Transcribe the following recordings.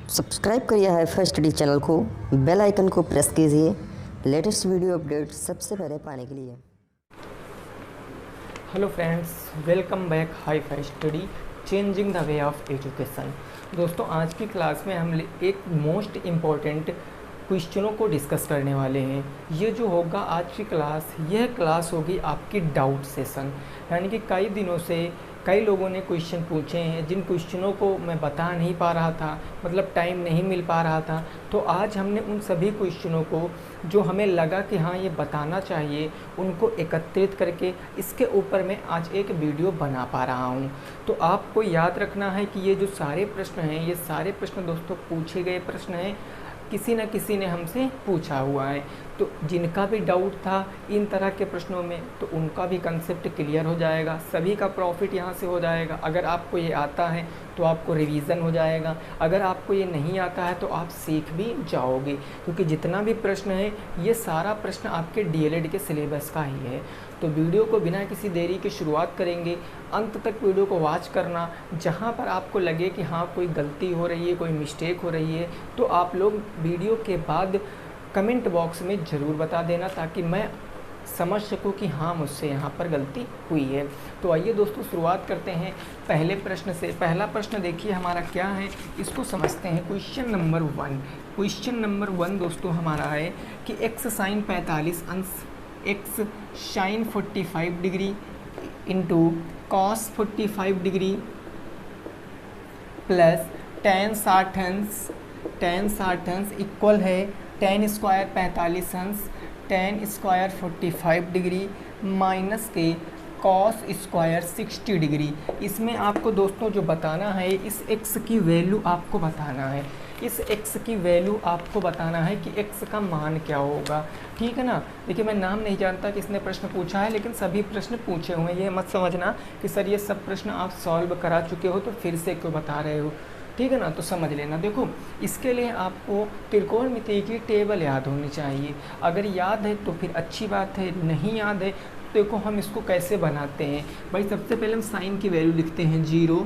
Subscribe करिए HiFi Study channel को, bell icon को प्रेस कीजिए लेटेस्ट वीडियो अपडेट सबसे पहले पाने के लिए। Hello friends, welcome back HiFi Study changing the way of education. दोस्तों, आज की क्लास में हम एक मोस्ट इम्पॉर्टेंट क्वेश्चनों को डिस्कस करने वाले हैं। ये जो होगा आज की क्लास, यह क्लास होगी आपकी डाउट सेशन, यानी कि कई दिनों से कई लोगों ने क्वेश्चन पूछे हैं जिन क्वेश्चनों को मैं बता नहीं पा रहा था, मतलब टाइम नहीं मिल पा रहा था। तो आज हमने उन सभी क्वेश्चनों को जो हमें लगा कि हाँ ये बताना चाहिए, उनको एकत्रित करके इसके ऊपर मैं आज एक वीडियो बना पा रहा हूँ। तो आपको याद रखना है कि ये जो सारे प्रश्न हैं, ये सारे प्रश्न दोस्तों पूछे गए प्रश्न हैं, किसी न किसी ने हमसे पूछा हुआ है। तो जिनका भी डाउट था इन तरह के प्रश्नों में, तो उनका भी कंसेप्ट क्लियर हो जाएगा, सभी का प्रॉफिट यहाँ से हो जाएगा। अगर आपको ये आता है तो आपको रिवीजन हो जाएगा, अगर आपको ये नहीं आता है तो आप सीख भी जाओगे, क्योंकि जितना भी प्रश्न है ये सारा प्रश्न आपके डीएलएड के सिलेबस का ही है। तो वीडियो को बिना किसी देरी के शुरुआत करेंगे, अंत तक वीडियो को वॉच करना। जहाँ पर आपको लगे कि हाँ कोई गलती हो रही है, कोई मिस्टेक हो रही है, तो आप लोग वीडियो के बाद कमेंट बॉक्स में ज़रूर बता देना, ताकि मैं समझ सकूं कि हाँ मुझसे यहाँ पर गलती हुई है। तो आइए दोस्तों शुरुआत करते हैं पहले प्रश्न से। पहला प्रश्न देखिए हमारा क्या है, इसको समझते हैं। Question number 1। क्वेश्चन नंबर 1 दोस्तों हमारा है कि एक्स साइन 45 अंश x sine 45 degree into cos 45 degree plus tan 60 अंश इक्वल है टेन स्क्वायर 45 अंश टेन स्क्वायर 45 डिग्री माइनस के कॉस स्क्वायर 60 डिग्री। इसमें आपको दोस्तों जो बताना है, इस x की वैल्यू आपको बताना है। इस x की वैल्यू आपको बताना है कि x का मान क्या होगा, ठीक है ना। देखिए, मैं नाम नहीं जानता कि इसने प्रश्न पूछा है, लेकिन सभी प्रश्न पूछे हुए हैं। ये मत समझना कि सर ये सब प्रश्न आप सॉल्व करा चुके हो तो फिर से क्यों बता रहे हो, ठीक है ना। तो समझ लेना। देखो, इसके लिए आपको त्रिकोणमिति की टेबल याद होनी चाहिए। अगर याद है तो फिर अच्छी बात है, नहीं याद है देखो हम इसको कैसे बनाते हैं भाई। सबसे पहले हम साइन की वैल्यू लिखते हैं 0,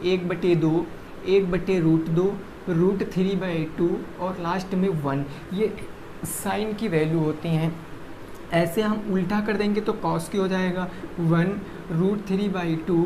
1/2, 1/√2, √3/2 और लास्ट में 1। ये साइन की वैल्यू होती हैं। ऐसे हम उल्टा कर देंगे तो कॉस की हो जाएगा 1 √3/2,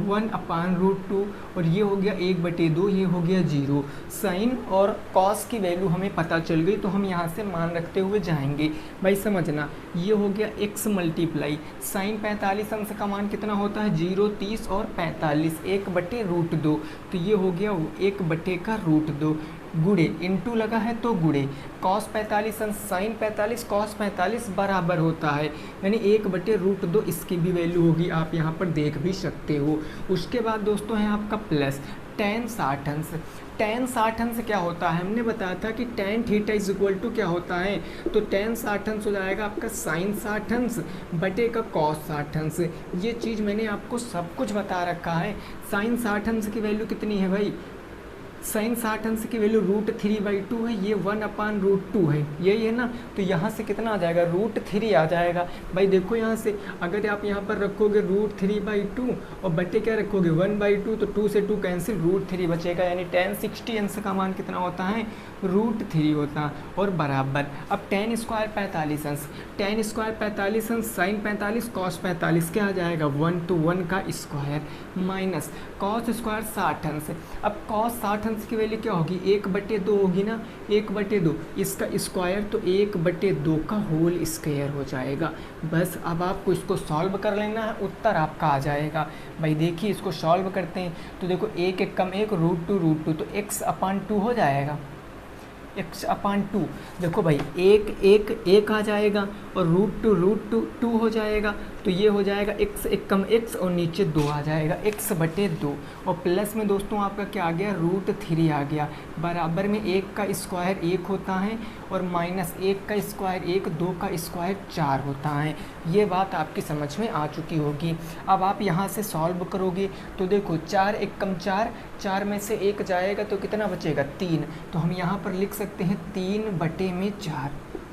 1/√2 और ये हो गया 1/2, ये हो गया 0। साइन और कॉस की वैल्यू हमें पता चल गई, तो हम यहाँ से मान रखते हुए जाएंगे। भाई समझना, ये हो गया x मल्टीप्लाई साइन 45 अंश का मान कितना होता है 0, 30 और 45, 1/√2। तो ये हो गया 1/√2 गुड़े इंटू लगा है तो गुड़े कॉस 45 अंश साइन 45 कॉस 45 बराबर होता है, यानी 1/√2 इसकी भी वैल्यू होगी, आप यहाँ पर देख भी सकते हो। उसके बाद दोस्तों है आपका प्लस टेन 60 अंश। टेन 60 अंश क्या होता है, हमने बताया था कि tan theta is equal to क्या होता है, तो टेन 60 अंश हो जाएगा आपका साइन 60 अंश बटे का कॉस 60 अंश। ये चीज़ मैंने आपको सब कुछ बता रखा है। साइन 60 अंश की वैल्यू कितनी है भाई, साइन 60 अंश की वैल्यू √3/2 है, ये 1/√2 है, यही है ना। तो यहाँ से कितना आ जाएगा, √3 आ जाएगा। भाई देखो यहाँ से अगर आप यहाँ पर रखोगे √3/2 और बटे क्या रखोगे 1/2, तो 2 से 2 कैंसिल, √3 बचेगा, यानी टेन 60 अंश का मान कितना होता है √3 होता और बराबर। अब टेन स्क्वायर 45 अंश, टेन स्क्वायर 45 अंश साइन 45 कॉस 45 क्या आ जाएगा 1, तो 1 का स्क्वायर माइनस कॉस स्क्वायर 60 अंश। अब कॉस 60 अंश की वैल्यू क्या होगी 1/2 होगी ना, 1/2 इसका स्क्वायर तो 1/2 का होल स्क्वायर हो जाएगा। बस अब आपको इसको सॉल्व कर लेना है, उत्तर आपका आ जाएगा। भाई देखिए इसको सॉल्व करते हैं तो देखो 1 1 कम 1 √2 तो x/2 हो जाएगा, x/2। देखो भाई 1 1 1 आ जाएगा और √2 हो जाएगा, तो ये हो जाएगा x 1 कम x और नीचे 2 आ जाएगा, x/2 और प्लस में दोस्तों आपका क्या आ गया √3 आ गया, बराबर में 1 का स्क्वायर 1 होता है और माइनस 1 का स्क्वायर 1, 2 का स्क्वायर 4 होता है। ये बात आपकी समझ में आ चुकी होगी। अब आप यहाँ से सॉल्व करोगे तो देखो 4 1 कम 4, 4 में से 1 जाएगा तो कितना बचेगा 3, तो हम यहाँ पर लिख सकते हैं 3/4।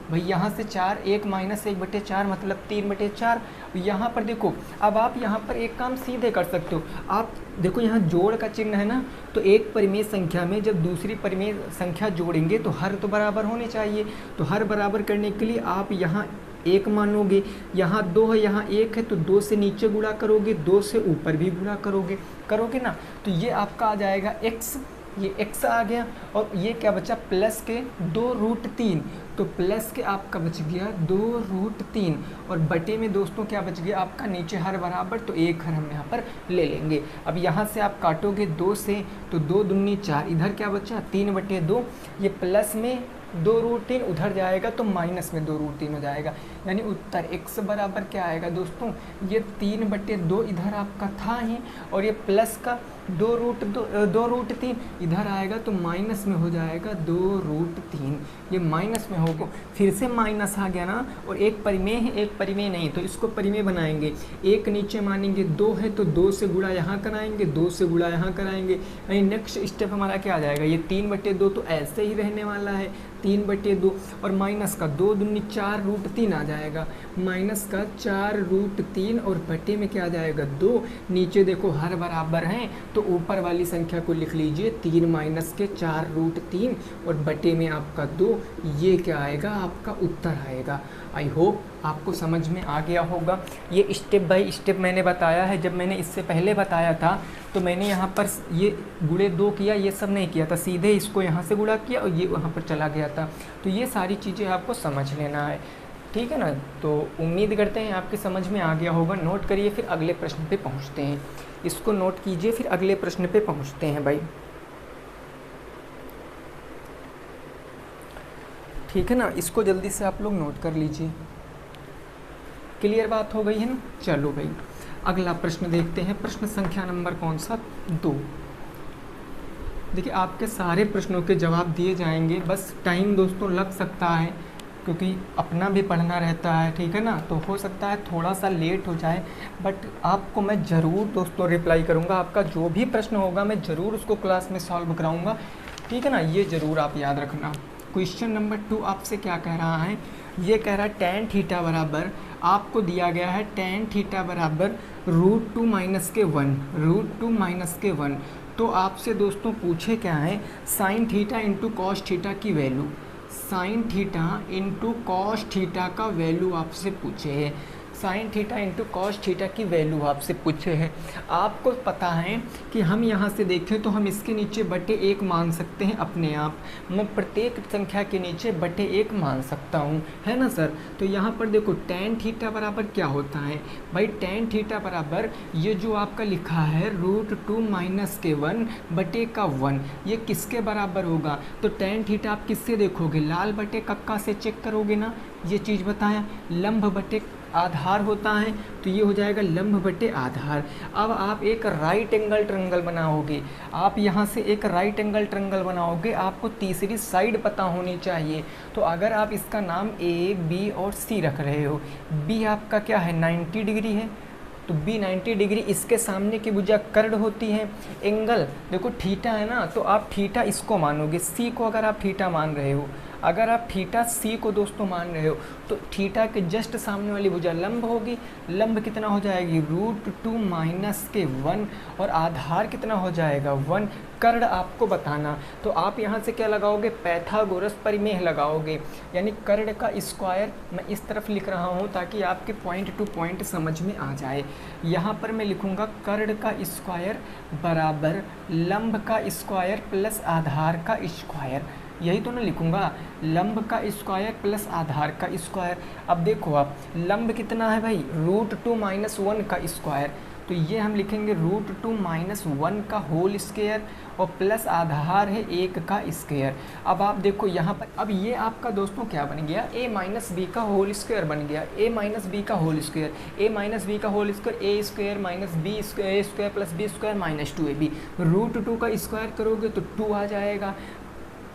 भाई यहाँ से 4 1 माइनस 1/4 मतलब 3/4। यहाँ पर देखो, अब आप यहाँ पर एक काम सीधे कर सकते हो, आप देखो यहाँ जोड़ का चिन्ह है ना, तो एक परिमेय संख्या में जब दूसरी परिमेय संख्या जोड़ेंगे तो हर तो बराबर होने चाहिए। तो हर बराबर करने के लिए आप यहाँ 1 मानोगे, यहाँ 2 है, यहाँ 1 है, तो 2 से नीचे गुणा करोगे, 2 से ऊपर भी गुणा करोगे ना, तो ये आपका आ जाएगा x, ये x आ गया, और ये क्या बचा प्लस के 2√3, तो प्लस के आपका बच गया 2√3, और बटे में दोस्तों क्या बच गया आपका नीचे हर बराबर, तो 1 हर हम यहाँ पर ले लेंगे। अब यहाँ से आप काटोगे 2 से, तो 2 दूनी 4, इधर क्या बचा 3/2, ये प्लस में 2√3 उधर जाएगा तो माइनस में 2√3 हो जाएगा, यानी उत्तर x बराबर क्या आएगा दोस्तों, ये 3/2 इधर आपका था ही, और ये प्लस का 2√3 इधर आएगा तो माइनस में हो जाएगा 2√3, ये माइनस में होगा, फिर से माइनस आ गया ना, और एक परिमेय है एक परिमेय नहीं, तो इसको परिमेय बनाएंगे, एक नीचे मानेंगे 2 है तो 2 से गुणा यहाँ कराएंगे, 2 से गुणा यहाँ कराएंगे, यानी नेक्स्ट स्टेप हमारा क्या आ जाएगा, ये 3/2 तो ऐसे ही रहने वाला है 3/2, और माइनस का 2 दूनी 4√3 आ जाएगा, माइनस का 4√3, और बटे में क्या आ जाएगा 2, नीचे देखो हर बराबर हैं तो ऊपर वाली संख्या को लिख लीजिए 3 माइनस के 4√3, और बटे में आपका 2, ये क्या आएगा आपका उत्तर आएगा। आई होप आपको समझ में आ गया होगा। ये स्टेप बाय स्टेप मैंने बताया है, जब मैंने इससे पहले बताया था तो मैंने यहाँ पर ये गुणे 2 किया, ये सब नहीं किया था, सीधे इसको यहाँ से गुणा किया और ये वहाँ पर चला गया था, तो ये सारी चीज़ें आपको समझ लेना है, ठीक है ना। तो उम्मीद करते हैं आपके समझ में आ गया होगा। नोट करिए, फिर अगले प्रश्न पे पहुँचते हैं, इसको नोट कीजिए, फिर अगले प्रश्न पे पहुँचते हैं भाई, ठीक है ना। इसको जल्दी से आप लोग नोट कर लीजिए। क्लियर बात हो गई है ना। चलो भाई अगला प्रश्न देखते हैं, प्रश्न संख्या नंबर कौन सा 2। देखिए आपके सारे प्रश्नों के जवाब दिए जाएंगे, बस टाइम दोस्तों लग सकता है क्योंकि अपना भी पढ़ना रहता है, ठीक है ना, तो हो सकता है थोड़ा सा लेट हो जाए, बट आपको मैं ज़रूर दोस्तों रिप्लाई करूँगा, आपका जो भी प्रश्न होगा मैं ज़रूर उसको क्लास में सॉल्व कराऊँगा, ठीक है ना, ये ज़रूर आप याद रखना। क्वेश्चन नंबर 2 आपसे क्या कह रहा है, ये कह रहा है tan थीटा बराबर, आपको दिया गया है tan थीटा बराबर √2 माइनस के 1, √2 माइनस के 1, तो आपसे दोस्तों पूछे क्या है sin theta into cos theta की value, sin theta into cos theta का वैल्यू आपसे पूछे है, sine theta into cos theta की वैल्यू आपसे पूछे हैं। आपको पता है कि हम यहाँ से देखें तो हम इसके नीचे बटे 1 मान सकते हैं अपने आप, मैं प्रत्येक संख्या के नीचे बटे 1 मान सकता हूँ, है ना सर। तो यहाँ पर देखो tan थीटा बराबर क्या होता है भाई, tan थीटा बराबर ये जो आपका लिखा है √2 माइनस के 1 बटे का 1, ये किसके बराबर होगा, तो tan थीटा आप किससे देखोगे, लाल बटे कक्का से चेक करोगे ना, ये चीज़ बताया, लंब बटे आधार होता है, तो ये हो जाएगा लंब बटे आधार। अब आप एक राइट एंगल ट्रायंगल बनाओगे, आप यहाँ से एक राइट एंगल ट्रायंगल बनाओगे, आपको तीसरी साइड पता होनी चाहिए। तो अगर आप इसका नाम A, B और C रख रहे हो, B आपका क्या है 90 डिग्री है, तो B 90 डिग्री, इसके सामने की भुजा कर्ड होती है, एंगल देखो थीटा है ना, तो आप थीटा इसको मानोगे, C को अगर आप थीटा मान रहे हो, अगर आप थीटा C को दोस्तों मान रहे हो तो थीटा के जस्ट सामने वाली भुजा लंब होगी, लंब कितना हो जाएगी √2 माइनस के 1, और आधार कितना हो जाएगा 1, कर्ड आपको बताना। तो आप यहाँ से क्या लगाओगे, पैथागोरस परिमेय लगाओगे, यानी कर्ड का स्क्वायर मैं इस तरफ लिख रहा हूँ ताकि आपके पॉइंट टू पॉइंट समझ में आ जाए। यहाँ पर मैं लिखूँगा कर्ड का स्क्वायर बराबर लंब का स्क्वायर प्लस आधार का स्क्वायर, यही तो ना लिखूँगा, लंब का स्क्वायर प्लस आधार का स्क्वायर। अब देखो आप लंब कितना है भाई √2 माइनस 1 का स्क्वायर, तो ये हम लिखेंगे √2 माइनस 1 का होल स्क्वायर, और प्लस आधार है 1 का स्क्वायर। अब आप देखो यहाँ पर, अब ये आपका दोस्तों क्या बन गया, a माइनस बी का होल स्क्वायर बन गया, a माइनस बी का whole square, a minus b का whole square, a square minus b square, a square plus b square minus 2ab, √2 का स्क्वायर करोगे तो 2 आ जाएगा,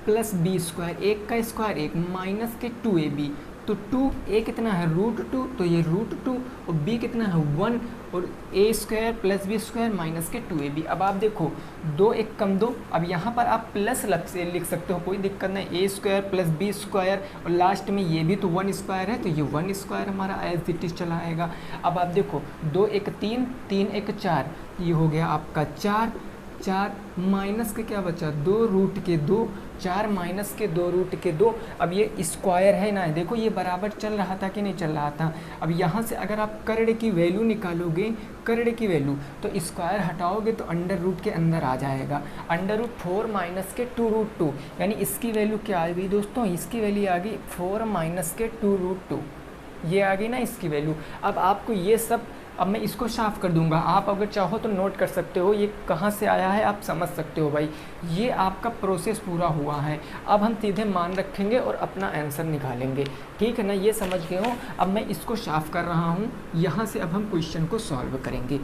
प्लस बी स्क्वायर, 1 का स्क्वायर 1 माइनस के 2ab, तो 2a कितना है √2, तो ये √2 और b कितना है 1 और a² + b² माइनस के 2ab। अब आप देखो 2 1 कम 2, अब यहाँ पर आप प्लस लिख सकते हो, कोई दिक्कत नहीं, a² + b² और लास्ट में ये भी तो 1² है, तो ये 1² हमारा एज इट इज चला आएगा। अब आप देखो 2 1 3, 3 1 4, ये हो गया आपका 4 4 माइनस के क्या बचा 2√2, 4 माइनस के 2√2। अब ये स्क्वायर है ना, देखो ये बराबर चल रहा था कि नहीं चल रहा था। अब यहाँ से अगर आप कर्ण की वैल्यू निकालोगे, कर्ण की वैल्यू, तो स्क्वायर हटाओगे तो अंडर रूट के अंदर आ जाएगा। √4 माइनस के 2√2, यानी इसकी वैल्यू क्या आ गई दोस्तों, इसकी वैल्यू आ गई 4 माइनस के 2√2, ये आ गई ना इसकी वैल्यू। अब आपको ये सब, अब मैं इसको साफ़ कर दूंगा, आप अगर चाहो तो नोट कर सकते हो ये कहाँ से आया है, आप समझ सकते हो भाई। ये आपका प्रोसेस पूरा हुआ है। अब हम सीधे मान रखेंगे और अपना आंसर निकालेंगे, ठीक है ना, ये समझ गए हो। अब मैं इसको साफ़ कर रहा हूँ, यहाँ से अब हम क्वेश्चन को सॉल्व करेंगे।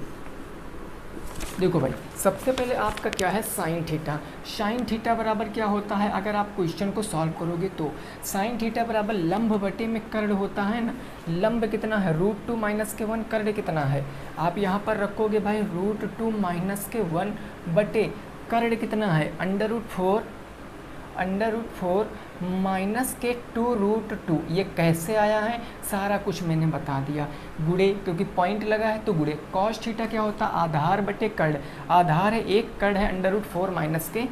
देखो भाई, सबसे पहले आपका क्या है साइन थीटा। साइन थीटा बराबर क्या होता है, अगर आप क्वेश्चन को सॉल्व करोगे तो साइन थीटा बराबर लंब बटे में कर्ण होता है ना। लंब कितना है √2 माइनस के 1, कर्ण कितना है, आप यहाँ पर रखोगे भाई √2 माइनस के 1 बटे कर्ण कितना है √4 माइनस के 2√2। ये कैसे आया है सारा कुछ मैंने बता दिया। गुणे, क्योंकि पॉइंट लगा है तो गुणे। कॉस थीटा क्या होता है, आधार बटे कर्ण, आधार है 1, कर्ण है √4 माइनस के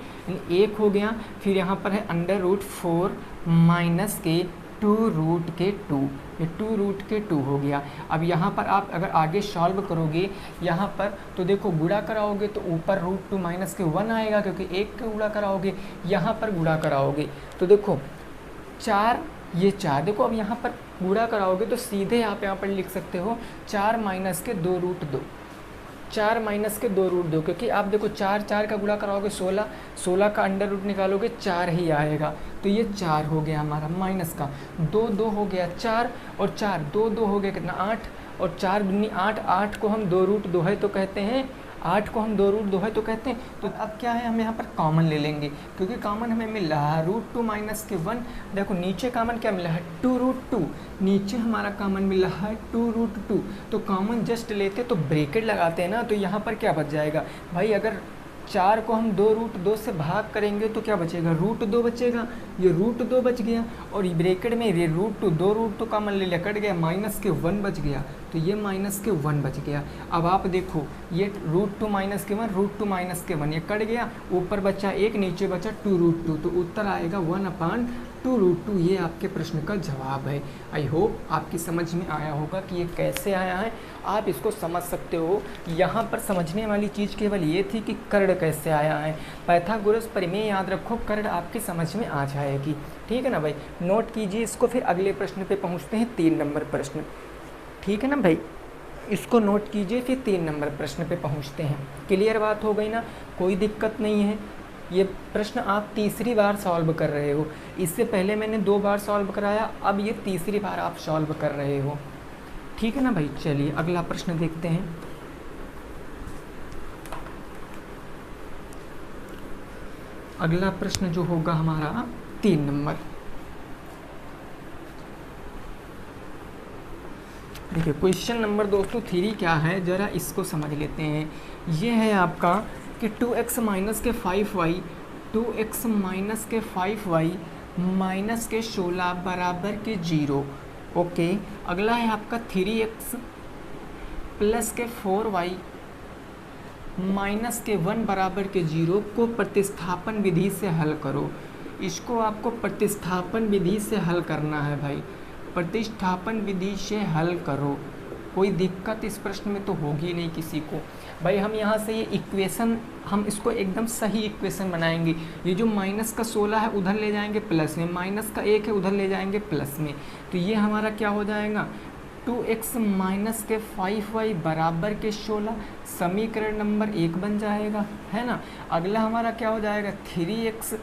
1 हो गया। फिर यहाँ पर है √4 माइनस के 2√2, ये 2√2 हो गया। अब यहाँ पर आप अगर आगे सॉल्व करोगे यहाँ पर, तो देखो गुणा कराओगे तो ऊपर √2 माइनस के 1 आएगा, क्योंकि 1 का गुणा कराओगे, यहाँ पर गुणा कराओगे तो देखो 4, ये 4, देखो अब यहाँ पर गुणा कराओगे तो सीधे आप यहाँ पर लिख सकते हो 4 माइनस के 2√2, 4 माइनस के 2√2, क्योंकि आप देखो 4 4 का गुणा कराओगे 16, 16 का अंडर रूट निकालोगे 4 ही आएगा, तो ये 4 हो गया हमारा माइनस का 2 2 हो गया 4 और 4 2 2 हो गया कितना 8 और 4 दूनी 8, 8 को हम 2√2 है तो कहते हैं, 8 को हम 2√2 है तो कहते हैं। तो अब क्या है, हम यहाँ पर कॉमन ले लेंगे, क्योंकि कॉमन हमें मिल रहा है √2 माइनस के 1। देखो नीचे कॉमन क्या मिला है 2√2, नीचे हमारा कॉमन मिल रहा है 2√2, तो कॉमन जस्ट लेते तो ब्रैकेट लगाते हैं ना, तो यहाँ पर क्या बच जाएगा भाई, अगर 4 को हम 2√2 से भाग करेंगे तो क्या बचेगा √2 बचेगा, ये √2 बच गया और ब्रैकेट में ये √2 2√2 कॉमन ले लिया, कट गया, माइनस के 1 बच गया, तो ये माइनस के 1 बच गया। अब आप देखो ये √2 माइनस के 1, √2 माइनस के 1, ये कट गया, ऊपर बचा 1, नीचे बचा 2√2, तो उत्तर आएगा 1/2√2। ये आपके प्रश्न का जवाब है। आई होप आपकी समझ में आया होगा कि ये कैसे आया है, आप इसको समझ सकते हो। यहाँ पर समझने वाली चीज़ केवल ये थी कि कर्ण कैसे आया है। पाइथागोरस प्रमेय याद रखो, कर्ण आपकी समझ में आ जाएगी, ठीक है ना भाई। नोट कीजिए इसको, फिर अगले प्रश्न पे पहुँचते हैं, 3 नंबर प्रश्न, ठीक है ना भाई। इसको नोट कीजिए, फिर 3 नंबर प्रश्न पे पहुँचते हैं। क्लियर बात हो गई ना, कोई दिक्कत नहीं है। ये प्रश्न आप तीसरी बार सॉल्व कर रहे हो, इससे पहले मैंने 2 बार सॉल्व कराया, अब ये तीसरी बार आप सॉल्व कर रहे हो, ठीक है ना भाई। चलिए अगला प्रश्न देखते हैं। अगला प्रश्न जो होगा हमारा 3 नंबर, देखिए क्वेश्चन नंबर दोस्तों 3 क्या है, ज़रा इसको समझ लेते हैं। ये है आपका कि 2x माइनस के 5y, 2x माइनस के 5y माइनस के 16 बराबर के 0। ओके, अगला है आपका 3x प्लस के 4y माइनस के 1 बराबर के 0 को प्रतिस्थापन विधि से हल करो। इसको आपको प्रतिस्थापन विधि से हल करना है भाई, प्रतिस्थापन विधि से हल करो। कोई दिक्कत इस प्रश्न में तो होगी नहीं किसी को भाई। हम यहाँ से ये इक्वेशन, हम इसको एकदम सही इक्वेशन बनाएंगे। ये जो माइनस का 16 है उधर ले जाएंगे प्लस में, माइनस का 1 है उधर ले जाएंगे प्लस में, तो ये हमारा क्या हो जाएगा 2x माइनस के 5y बराबर के 16, समीकरण नंबर 1 बन जाएगा, है ना। अगला हमारा क्या हो जाएगा 3x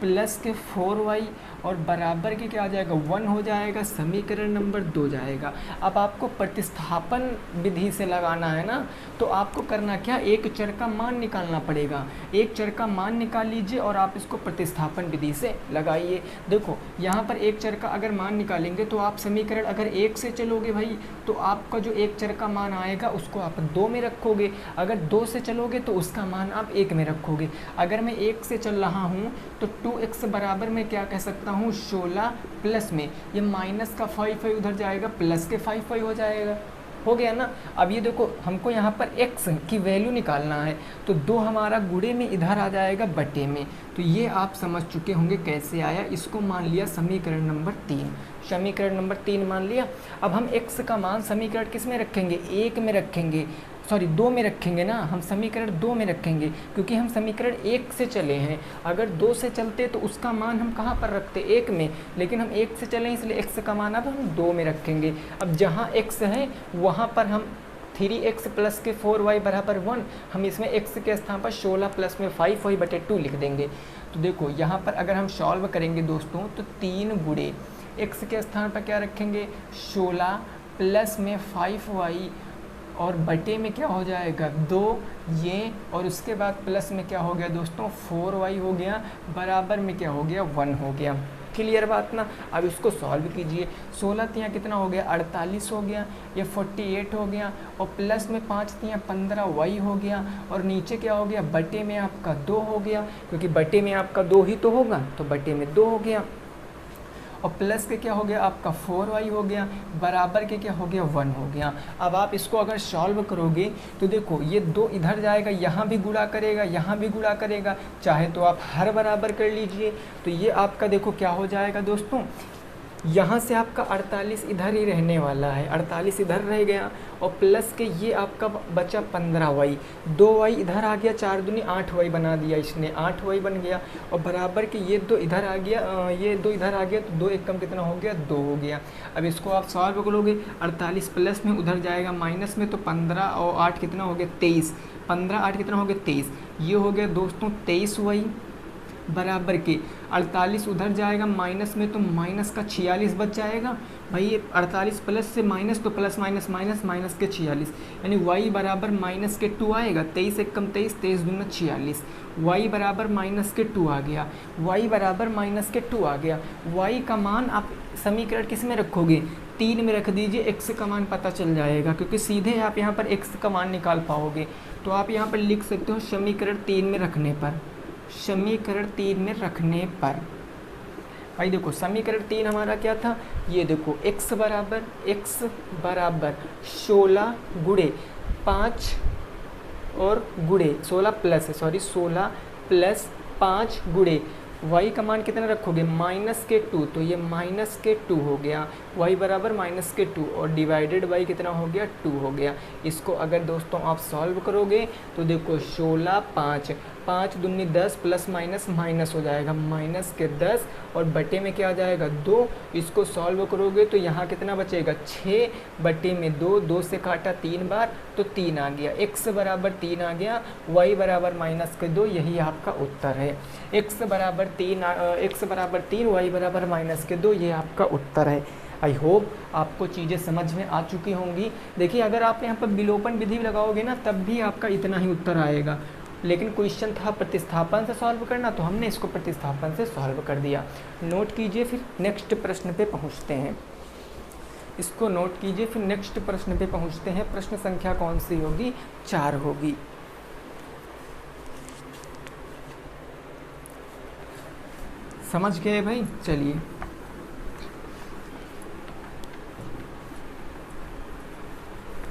प्लस के 4y और बराबर के क्या आ जाएगा 1 हो जाएगा, समीकरण नंबर 2 जाएगा। अब आपको प्रतिस्थापन विधि से लगाना है ना, तो आपको करना क्या, एक चर का मान निकालना पड़ेगा। एक चर का मान निकाल लीजिए और आप इसको प्रतिस्थापन विधि से लगाइए। देखो यहाँ पर एक चर का अगर मान निकालेंगे तो आप समीकरण अगर 1 से चलोगे भाई तो आपका जो एक चर का मान आएगा उसको आप 2 में रखोगे, अगर 2 से चलोगे तो उसका मान आप 1 में रखोगे। अगर मैं 1 से चल रहा हूँ तो 2x बराबर मैं क्या कह सकता हूँ 16 प्लस में ये माइनस का 5 उधर जाएगा, प्लस के 5 हो जाएगा, हो गया ना। अब ये देखो हमको यहाँ पर x की वैल्यू निकालना है तो 2 हमारा गुणे में इधर आ जाएगा बटे में। तो ये आप समझ चुके होंगे कैसे आया, इसको मान लिया समीकरण नंबर 3, समीकरण नंबर 3 मान लिया। अब हम x का मान समीकरण किस में रखेंगे, 1 में रखेंगे, सॉरी 2 में रखेंगे ना, हम समीकरण 2 में रखेंगे क्योंकि हम समीकरण 1 से चले हैं। अगर 2 से चलते तो उसका मान हम कहाँ पर रखते, 1 में, लेकिन हम 1 से चले इसलिए x का मान अब हम 2 में रखेंगे। अब जहाँ x है वहाँ पर हम 3x प्लस के 4y बराबर 1, हम इसमें x के स्थान पर 16 प्लस में 5y बटे 2 लिख देंगे। तो देखो यहाँ पर अगर हम सॉल्व करेंगे दोस्तों तो 3 गुणे x के स्थान पर क्या रखेंगे 16 प्लस में 5y और बटे में क्या हो जाएगा 2 ये, और उसके बाद प्लस में क्या हो गया दोस्तों 4y हो गया, बराबर में क्या हो गया 1 हो गया। क्लियर बात ना। अब इसको सॉल्व कीजिए, 16 तियाँ कितना हो गया 48 हो गया, ये 48 हो गया और प्लस में 5 तियाँ 15y हो गया और नीचे क्या हो गया बटे में आपका 2 हो गया, क्योंकि बटे में आपका 2 ही तो होगा तो बटे में 2 हो गया और प्लस के क्या हो गया आपका 4y हो गया, बराबर के क्या हो गया 1 हो गया। अब आप इसको अगर सॉल्व करोगे तो देखो ये 2 इधर जाएगा, यहाँ भी गुणा करेगा, यहाँ भी गुणा करेगा, चाहे तो आप हर बराबर कर लीजिए। तो ये आपका देखो क्या हो जाएगा दोस्तों, यहाँ से आपका 48 इधर ही रहने वाला है, 48 इधर रह गया और प्लस के ये आपका बचा 15y, 2y इधर आ गया, 4 दूनी 8y बना दिया इसने, 8y बन गया और बराबर के ये 2 इधर आ गया, ये 2 इधर आ गया तो 2 एक कम कितना हो गया 2 हो गया। अब इसको आप सॉल्व करोगे 48 प्लस में उधर जाएगा माइनस में तो 15 और 8 कितना हो गया 23, 15 8 कितना हो गया 23, ये हो गया दोस्तों 23y बराबर के 48 उधर जाएगा माइनस में तो माइनस का 46 बच जाएगा भाई, 48 प्लस से माइनस तो प्लस माइनस माइनस माइनस के 46, यानी y बराबर माइनस के 2 आएगा, 23 एक कम 23, 23 दूना 46, y बराबर माइनस के 2 आ गया, y बराबर माइनस के 2 आ गया। y का मान आप समीकरण किस में रखोगे 3 में रख दीजिए, x का मान पता चल जाएगा क्योंकि सीधे आप यहाँ पर x का मान निकाल पाओगे। तो आप यहाँ पर लिख सकते हो समीकरण 3 में रखने पर, समीकरण 3 में रखने पर भाई देखो समीकरण 3 हमारा क्या था, ये देखो x बराबर 16 गुणे 5 और गुणे 16 प्लस है, सॉरी 16 प्लस 5 गुणे y का मान कितना रखोगे माइनस के 2, तो ये माइनस के 2 हो गया, y बराबर माइनस के 2 और डिवाइडेड बाई कितना हो गया 2 हो गया। इसको अगर दोस्तों आप सॉल्व करोगे तो देखो 16 5 5 दूनी 10 प्लस माइनस माइनस हो जाएगा माइनस के 10 और बटे में क्या आ जाएगा 2। इसको सॉल्व करोगे तो यहाँ कितना बचेगा 6 बटे में 2, 2 से काटा 3 बार तो 3 आ गया, x बराबर 3 आ गया, y बराबर माइनस के 2, यही आपका उत्तर है। x बराबर 3 y बराबर माइनस के 2, ये आपका उत्तर है। आई होप आपको चीज़ें समझ में आ चुकी होंगी। देखिए अगर आप यहाँ पर विलोपन विधि लगाओगे ना तब भी आपका इतना ही उत्तर आएगा, लेकिन क्वेश्चन था प्रतिस्थापन से सॉल्व करना तो हमने इसको प्रतिस्थापन से सॉल्व कर दिया। नोट कीजिए, फिर नेक्स्ट प्रश्न पे पहुँचते हैं। इसको नोट कीजिए, फिर नेक्स्ट प्रश्न पे पहुँचते हैं। प्रश्न संख्या कौन सी होगी 4 होगी। समझ गए भाई, चलिए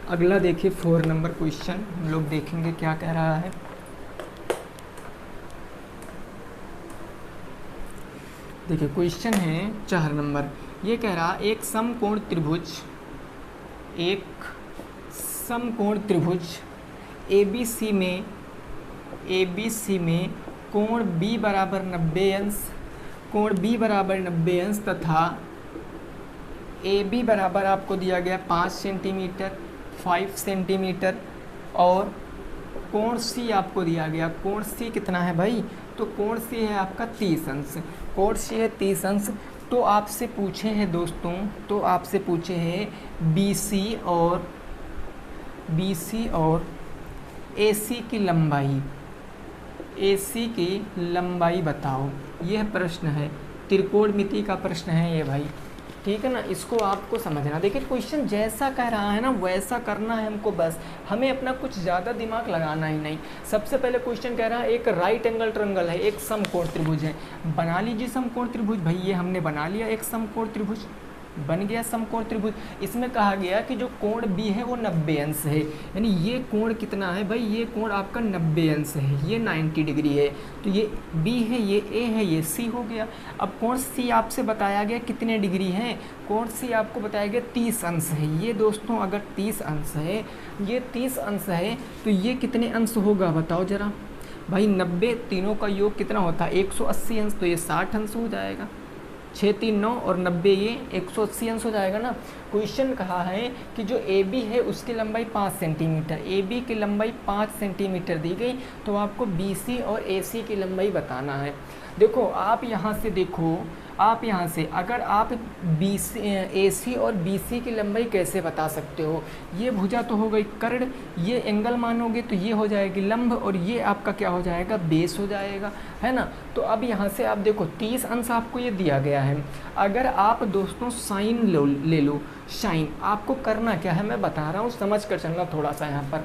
अगला देखिए 4 नंबर क्वेश्चन, हम लोग देखेंगे क्या कह रहा है। देखिए क्वेश्चन है 4 नंबर, ये कह रहा एक समकोण त्रिभुज ABC में कोण B बराबर 90 अंश, कोण B बराबर 90 अंश तथा AB बराबर आपको दिया गया 5 सेंटीमीटर 5 सेंटीमीटर और कोण C आपको दिया गया, कोण C कितना है भाई तो कोण सी है आपका 30 अंश, कोण सी है 30 अंश। तो आपसे पूछे हैं दोस्तों, तो आपसे पूछे हैं BC और AC की लंबाई, AC की लंबाई बताओ। यह प्रश्न है, त्रिकोणमिति का प्रश्न है ये भाई, ठीक है ना। इसको आपको समझना, देखिए क्वेश्चन जैसा कह रहा है ना वैसा करना है हमको, बस हमें अपना कुछ ज़्यादा दिमाग लगाना ही नहीं। सबसे पहले क्वेश्चन कह रहा है एक राइट एंगल ट्रायंगल है, एक समकोण त्रिभुज है, बना लीजिए समकोण त्रिभुज। भाई ये हमने बना लिया एक समकोण त्रिभुज, बन गया समकोण त्रिभुज। इसमें कहा गया कि जो कोण B है वो 90 अंश है, यानी ये कोण कितना है भाई, ये कोण आपका 90 अंश है, ये 90 डिग्री है। तो ये B है, ये A है, ये C हो गया। अब कोण C आपसे बताया गया कितने डिग्री है, कोण C आपको बताया गया 30 अंश है। ये दोस्तों अगर 30 अंश है, ये 30 अंश है, तो ये कितने अंश होगा बताओ ज़रा भाई। 90 तीनों का योग कितना होता है 180 अंश, तो ये 60 अंश हो जाएगा। 6 3 9 और 90 ये 180 अंश हो जाएगा ना। क्वेश्चन कहा है कि जो AB है उसकी लंबाई 5 सेंटीमीटर, AB की लंबाई 5 सेंटीमीटर दी गई, तो आपको BC और AC की लंबाई बताना है। देखो आप यहाँ से देखो, आप यहाँ से अगर आप AC और BC की लंबाई कैसे बता सकते हो, ये भुजा तो हो गई कर्ण, ये एंगल मानोगे तो ये हो जाएगी लंब, और ये आपका क्या हो जाएगा बेस हो जाएगा, है ना। तो अब यहाँ से आप देखो 30 अंश आपको ये दिया गया है। अगर आप दोस्तों साइन ले लो, साइन आपको करना क्या है मैं बता रहा हूँ, समझ कर चलना थोड़ा सा यहाँ पर।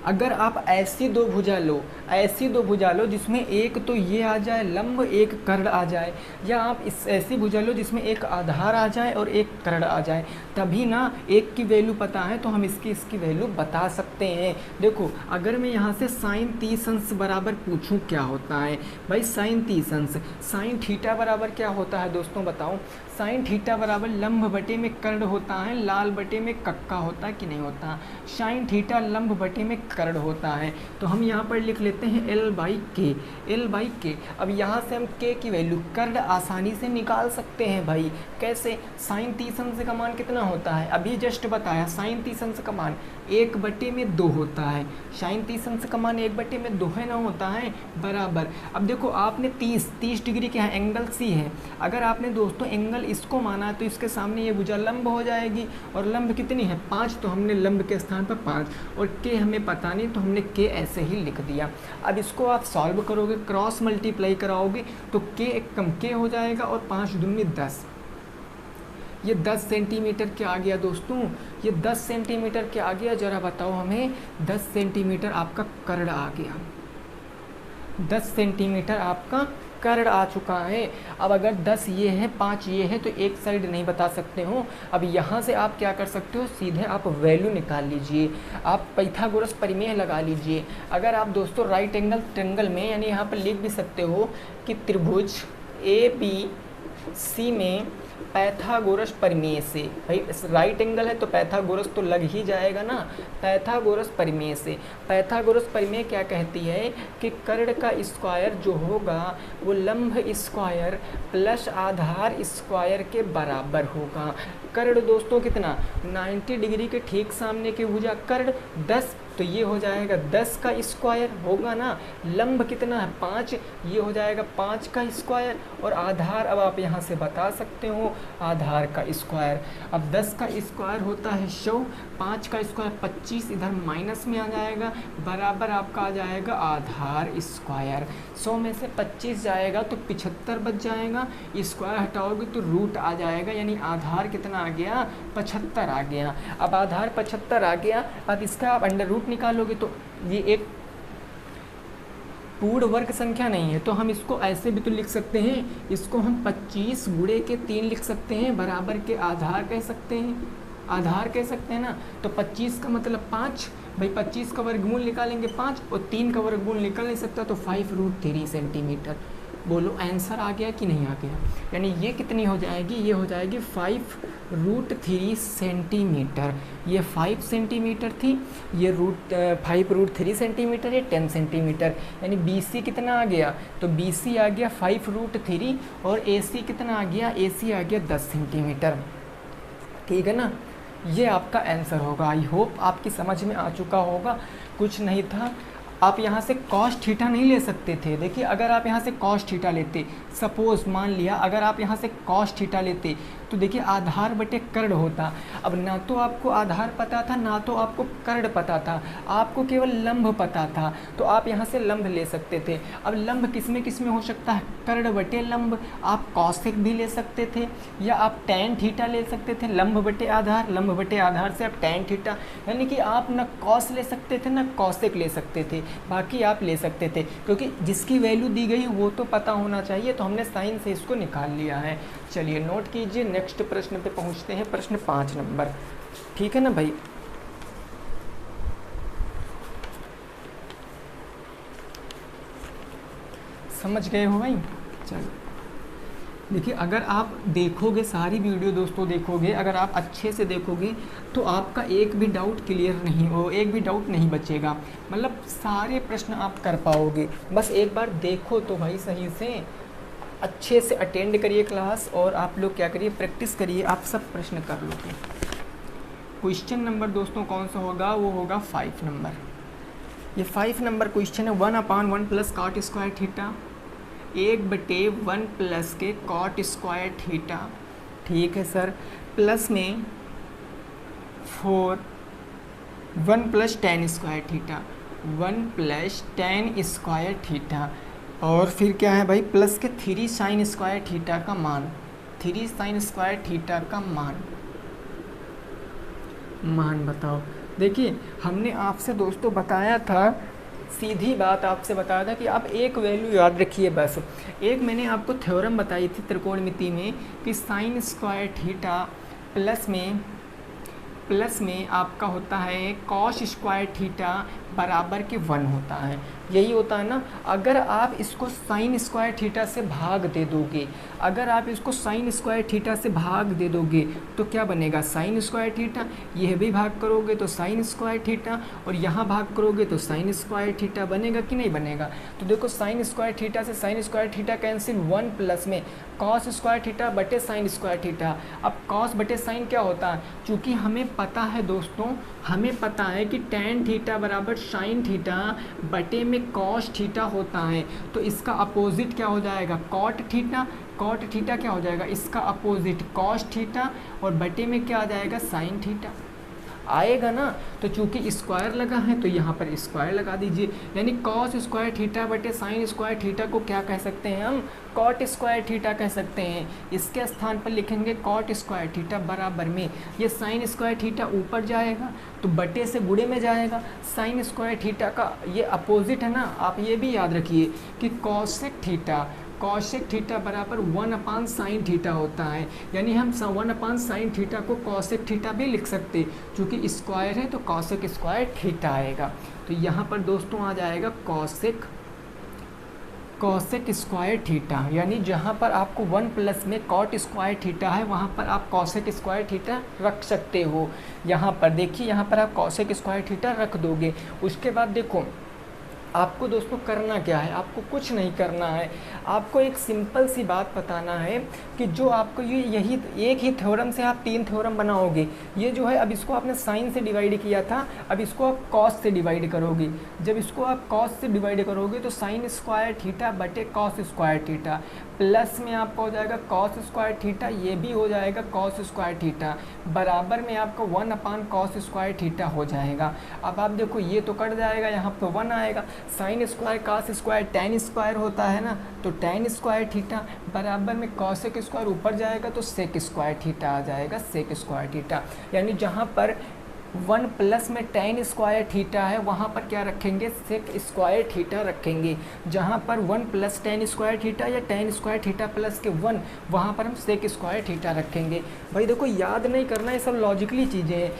अगर आप ऐसी दो भुजा लो, ऐसी दो भुजा लो जिसमें एक तो ये आ जाए लंब, एक कर्ण आ जाए, या आप इस ऐसी भुजा लो जिसमें एक आधार आ जाए और एक कर्ण आ जाए, तभी ना एक की वैल्यू पता है तो हम इसकी वैल्यू बता सकते हैं। देखो अगर मैं यहाँ से साइन 30 अंश बराबर पूछूं क्या होता है भाई, साइन 30 अंश, साइन थीटा बराबर क्या होता है दोस्तों बताओ। साइन थीटा बराबर लंब बटे में कर्ण होता है, लाल बटे में कक्का होता है कि नहीं होता। साइन थीटा लंब बटे में कर्ण होता है, तो हम यहाँ पर लिख लेते हैं L/K, L/K। अब यहाँ से हम K की वैल्यू कर्ण आसानी से निकाल सकते हैं भाई। कैसे, साइन 30 अंश का मान कितना होता है, अभी जस्ट बताया, साइन 30 अंश का मान 1/2 होता है। साइन 30 अंश का मान 1/2 है ना होता है, बराबर। अब देखो आपने 30 डिग्री क्या है, एंगल C है। अगर आपने दोस्तों एंगल इसको माना तो इसके सामने ये भुजा लंब हो जाएगी, और लंब कितनी है 5, तो हमने लंब के स्थान पर 5, और K हमें पता नहीं तो हमने K ऐसे ही लिख दिया। अब इसको आप सॉल्व करोगे, क्रॉस मल्टीप्लाई कराओगे तो K एक कम K हो जाएगा, और 5 दूनी 10, ये 10 सेंटीमीटर क्या आ गया दोस्तों, ये 10 सेंटीमीटर क्या आ गया जरा बताओ हमें। 10 सेंटीमीटर आपका कर्ण आ गया, 10 सेंटीमीटर आपका कर्ण आ चुका है। अब अगर 10 ये है 5 ये है तो एक साइड नहीं बता सकते हो। अब यहाँ से आप क्या कर सकते हो, सीधे आप वैल्यू निकाल लीजिए, आप पाइथागोरस प्रमेय लगा लीजिए। अगर आप दोस्तों राइट एंगल ट्रायंगल में, यानी यहाँ पर लिख भी सकते हो कि त्रिभुज ABC में पाइथागोरस प्रमेय से, भाई राइट एंगल है तो पाइथागोरस तो लग ही जाएगा ना, पाइथागोरस प्रमेय से। पाइथागोरस प्रमेय क्या कहती है कि कर्ण का स्क्वायर जो होगा वो लंब स्क्वायर प्लस आधार स्क्वायर के बराबर होगा। कर्ण दोस्तों कितना, 90 डिग्री के ठीक सामने की भुजा कर्ण 10, तो ये हो जाएगा 10 का स्क्वायर होगा ना। लंब कितना है 5, ये हो जाएगा 5 का स्क्वायर, और आधार अब आप यहाँ से बता सकते हो आधार का स्क्वायर। अब 10 का स्क्वायर होता है 100, 5 का स्क्वायर 25, इधर माइनस में आ जाएगा, बराबर आपका आ जाएगा आधार स्क्वायर। 100 में से 25 जाएगा तो 75 बच जाएगा, स्क्वायर हटाओगे तो रूट आ जाएगा, यानी आधार कितना आ गया 75 आ गया। अब आधार 75 आ गया, अब इसका आप अंडर रूट निकालोगे तो ये एक पूर्ण वर्ग संख्या नहीं है, तो हम इसको ऐसे भी तो लिख सकते हैं, इसको हम 25 गुणे के 3 लिख सकते हैं, बराबर के आधार कह सकते हैं, आधार कह सकते हैं ना। तो 25 का मतलब 5, भाई 25 का वर्गमूल निकालेंगे 5, और 3 का वर्गमूल निकल नहीं सकता तो 5√3 सेंटीमीटर। बोलो आंसर आ गया कि नहीं आ गया, यानी ये कितनी हो जाएगी, ये हो जाएगी 5√3 सेंटीमीटर। ये 5 सेंटीमीटर थी, ये 5√3 सेंटीमीटर, ये 10 सेंटीमीटर, यानी BC कितना आ गया, तो BC आ गया 5√3, और AC कितना आ गया, AC आ गया 10 सेंटीमीटर। ठीक है ना, ये आपका आंसर होगा। आई होप आपकी समझ में आ चुका होगा, कुछ नहीं था। आप यहाँ से कॉस थीटा नहीं ले सकते थे। देखिए अगर आप यहाँ से कॉस थीटा लेते, सपोज मान लिया अगर आप यहाँ से कॉस थीटा लेते तो देखिए आधार बटे कर्ण होता। अब ना तो आपको आधार पता था ना तो आपको कर्ण पता था, आपको केवल लंब पता था, तो आप यहाँ से लंब ले सकते थे। अब लंब किस में हो सकता है, कर्ण बटे लंब। आप कॉसेक भी ले सकते थे या आप टैन थीटा ले सकते थे, लंब बटे आधार, लंब बटे आधार से आप टैन थीटा, यानी कि आप ना कॉस ले सकते थे ना कॉसेक ले सकते थे, बाकी आप ले सकते थे, क्योंकि जिसकी वैल्यू दी गई वो तो पता होना चाहिए, तो हमने साइन से इसको निकाल लिया है। चलिए नोट कीजिए, नेक्स्ट प्रश्न पे पहुंचते हैं, प्रश्न 5 नंबर। ठीक है ना भाई। समझ गए हो भाई। चलो देखिए अगर आप देखोगे सारी वीडियो दोस्तों देखोगे, अगर आप अच्छे से देखोगे तो आपका एक भी डाउट क्लियर नहीं हो, एक भी डाउट नहीं बचेगा, मतलब सारे प्रश्न आप कर पाओगे। बस एक बार देखो तो भाई सही से, अच्छे से अटेंड करिए क्लास और आप लोग क्या करिए, प्रैक्टिस करिए, आप सब प्रश्न कर लोगे। क्वेश्चन नंबर दोस्तों कौन सा होगा, वो होगा 5 नंबर। ये 5 नंबर क्वेश्चन है, 1/1 plus cot square theta, 1/1 plus के कॉट स्क्वायर थीटा, ठीक है सर, प्लस में 1 plus tan square theta, 1 plus tan square theta, और फिर क्या है भाई, प्लस के 3 साइन स्क्वायर थीटा का मान, 3 साइन स्क्वायर थीटा का मान बताओ। देखिए हमने आपसे दोस्तों बताया था, सीधी बात आपसे बताया था कि आप एक वैल्यू याद रखिए बस। एक मैंने आपको थ्योरम बताई थी त्रिकोणमिति में कि साइन स्क्वायर थीटा प्लस में आपका होता है कॉस स्क्वायर थीटा बराबर के 1 होता है, यही होता है ना। अगर आप इसको साइन स्क्वायर थीटा से भाग दे दोगे, अगर आप इसको साइन स्क्वायर थीटा से भाग दे दोगे तो क्या बनेगा, साइन स्क्वायर थीटा, यह भी भाग करोगे तो साइन स्क्वायर थीटा, और यहाँ भाग करोगे तो साइन स्क्वायर थीटा, बनेगा कि नहीं बनेगा। तो देखो साइन स्क्वायर थीटा से sign square theta cancel, 1 plus में कॉस स्क्वायर थीटा बटे साइन स्क्वायर थीटा। अब कॉस बटे साइन क्या होता है, चूँकि हमें पता है दोस्तों, हमें पता है कि टैन थीटा बराबर साइन थीटा बटे में कॉस थीटा होता है, तो इसका अपोजिट क्या हो जाएगा, कॉट थीटा। कॉट थीटा क्या हो जाएगा, इसका अपोजिट कॉस थीटा, और बटे में क्या आ जाएगा, साइन थीटा आएगा ना। तो चूंकि स्क्वायर लगा है तो यहाँ पर स्क्वायर लगा दीजिए, यानी कॉस स्क्वायर थीटा बटे साइन स्क्वायर थीटा को क्या कह सकते हैं हम, कॉट स्क्वायर थीटा कह सकते हैं। इसके स्थान पर लिखेंगे कॉट स्क्वायर थीटा बराबर में, ये साइन स्क्वायर थीटा ऊपर जाएगा तो बटे से गुणे में जाएगा, साइन स्क्वायर थीटा का ये अपोजिट है ना। आप ये भी याद रखिए कि कॉसेक थीटा बराबर 1/sin थीटा होता है, यानी हम 1/sin थीटा को कॉसेक थीटा भी लिख सकते, क्योंकि स्क्वायर है तो कॉसेक स्क्वायर थीटा आएगा। तो यहाँ पर दोस्तों आ जाएगा कॉसेक स्क्वायर थीटा, यानी जहाँ पर आपको 1 प्लस में कॉट स्क्वायर थीटा है वहाँ पर आप कॉसेक स्क्वायर थीटा रख सकते हो। यहाँ पर देखिए, यहाँ पर आप कॉसेक स्क्वायर थीटा रख दोगे। उसके बाद देखो आपको दोस्तों करना क्या है, आपको कुछ नहीं करना है, आपको एक सिंपल सी बात बताना है कि जो आपको यही एक ही थ्योरम से आप 3 थ्योरम बनाओगे। ये जो है अब इसको आपने साइन से डिवाइड किया था, अब इसको आप कॉस से डिवाइड करोगे। जब इसको आप कॉस से डिवाइड करोगे तो साइन स्क्वायर थीटा बटे कॉस स्क्वायर थीटा, प्लस में आपका हो जाएगा कॉस स्क्वायर थीटा, ये भी हो जाएगा कॉस स्क्वायर थीटा, बराबर में आपका 1/cos स्क्वायर थीटा हो जाएगा। अब आप देखो ये तो कट जाएगा, यहाँ पर 1 आएगा, sine square cos square tan square होता है ना, तो टैन स्क्वायर थीटा बराबर में कॉसेक स्क्वायर ऊपर जाएगा तो सेक स्क्वायर थीटा आ जाएगा, सेक स्क्वायर थीटा। यानी जहाँ पर 1 प्लस में टैन स्क्वायर थीटा है वहाँ पर क्या रखेंगे, सेक स्क्वायर थीटा रखेंगे। जहाँ पर 1 प्लस टैन स्क्वायर थीटा या टैन स्क्वायर थीटा प्लस के 1, वहाँ पर हम सेक स्क्वायर थीटा रखेंगे। भाई देखो याद नहीं करना, ये सब लॉजिकली चीज़ें हैं।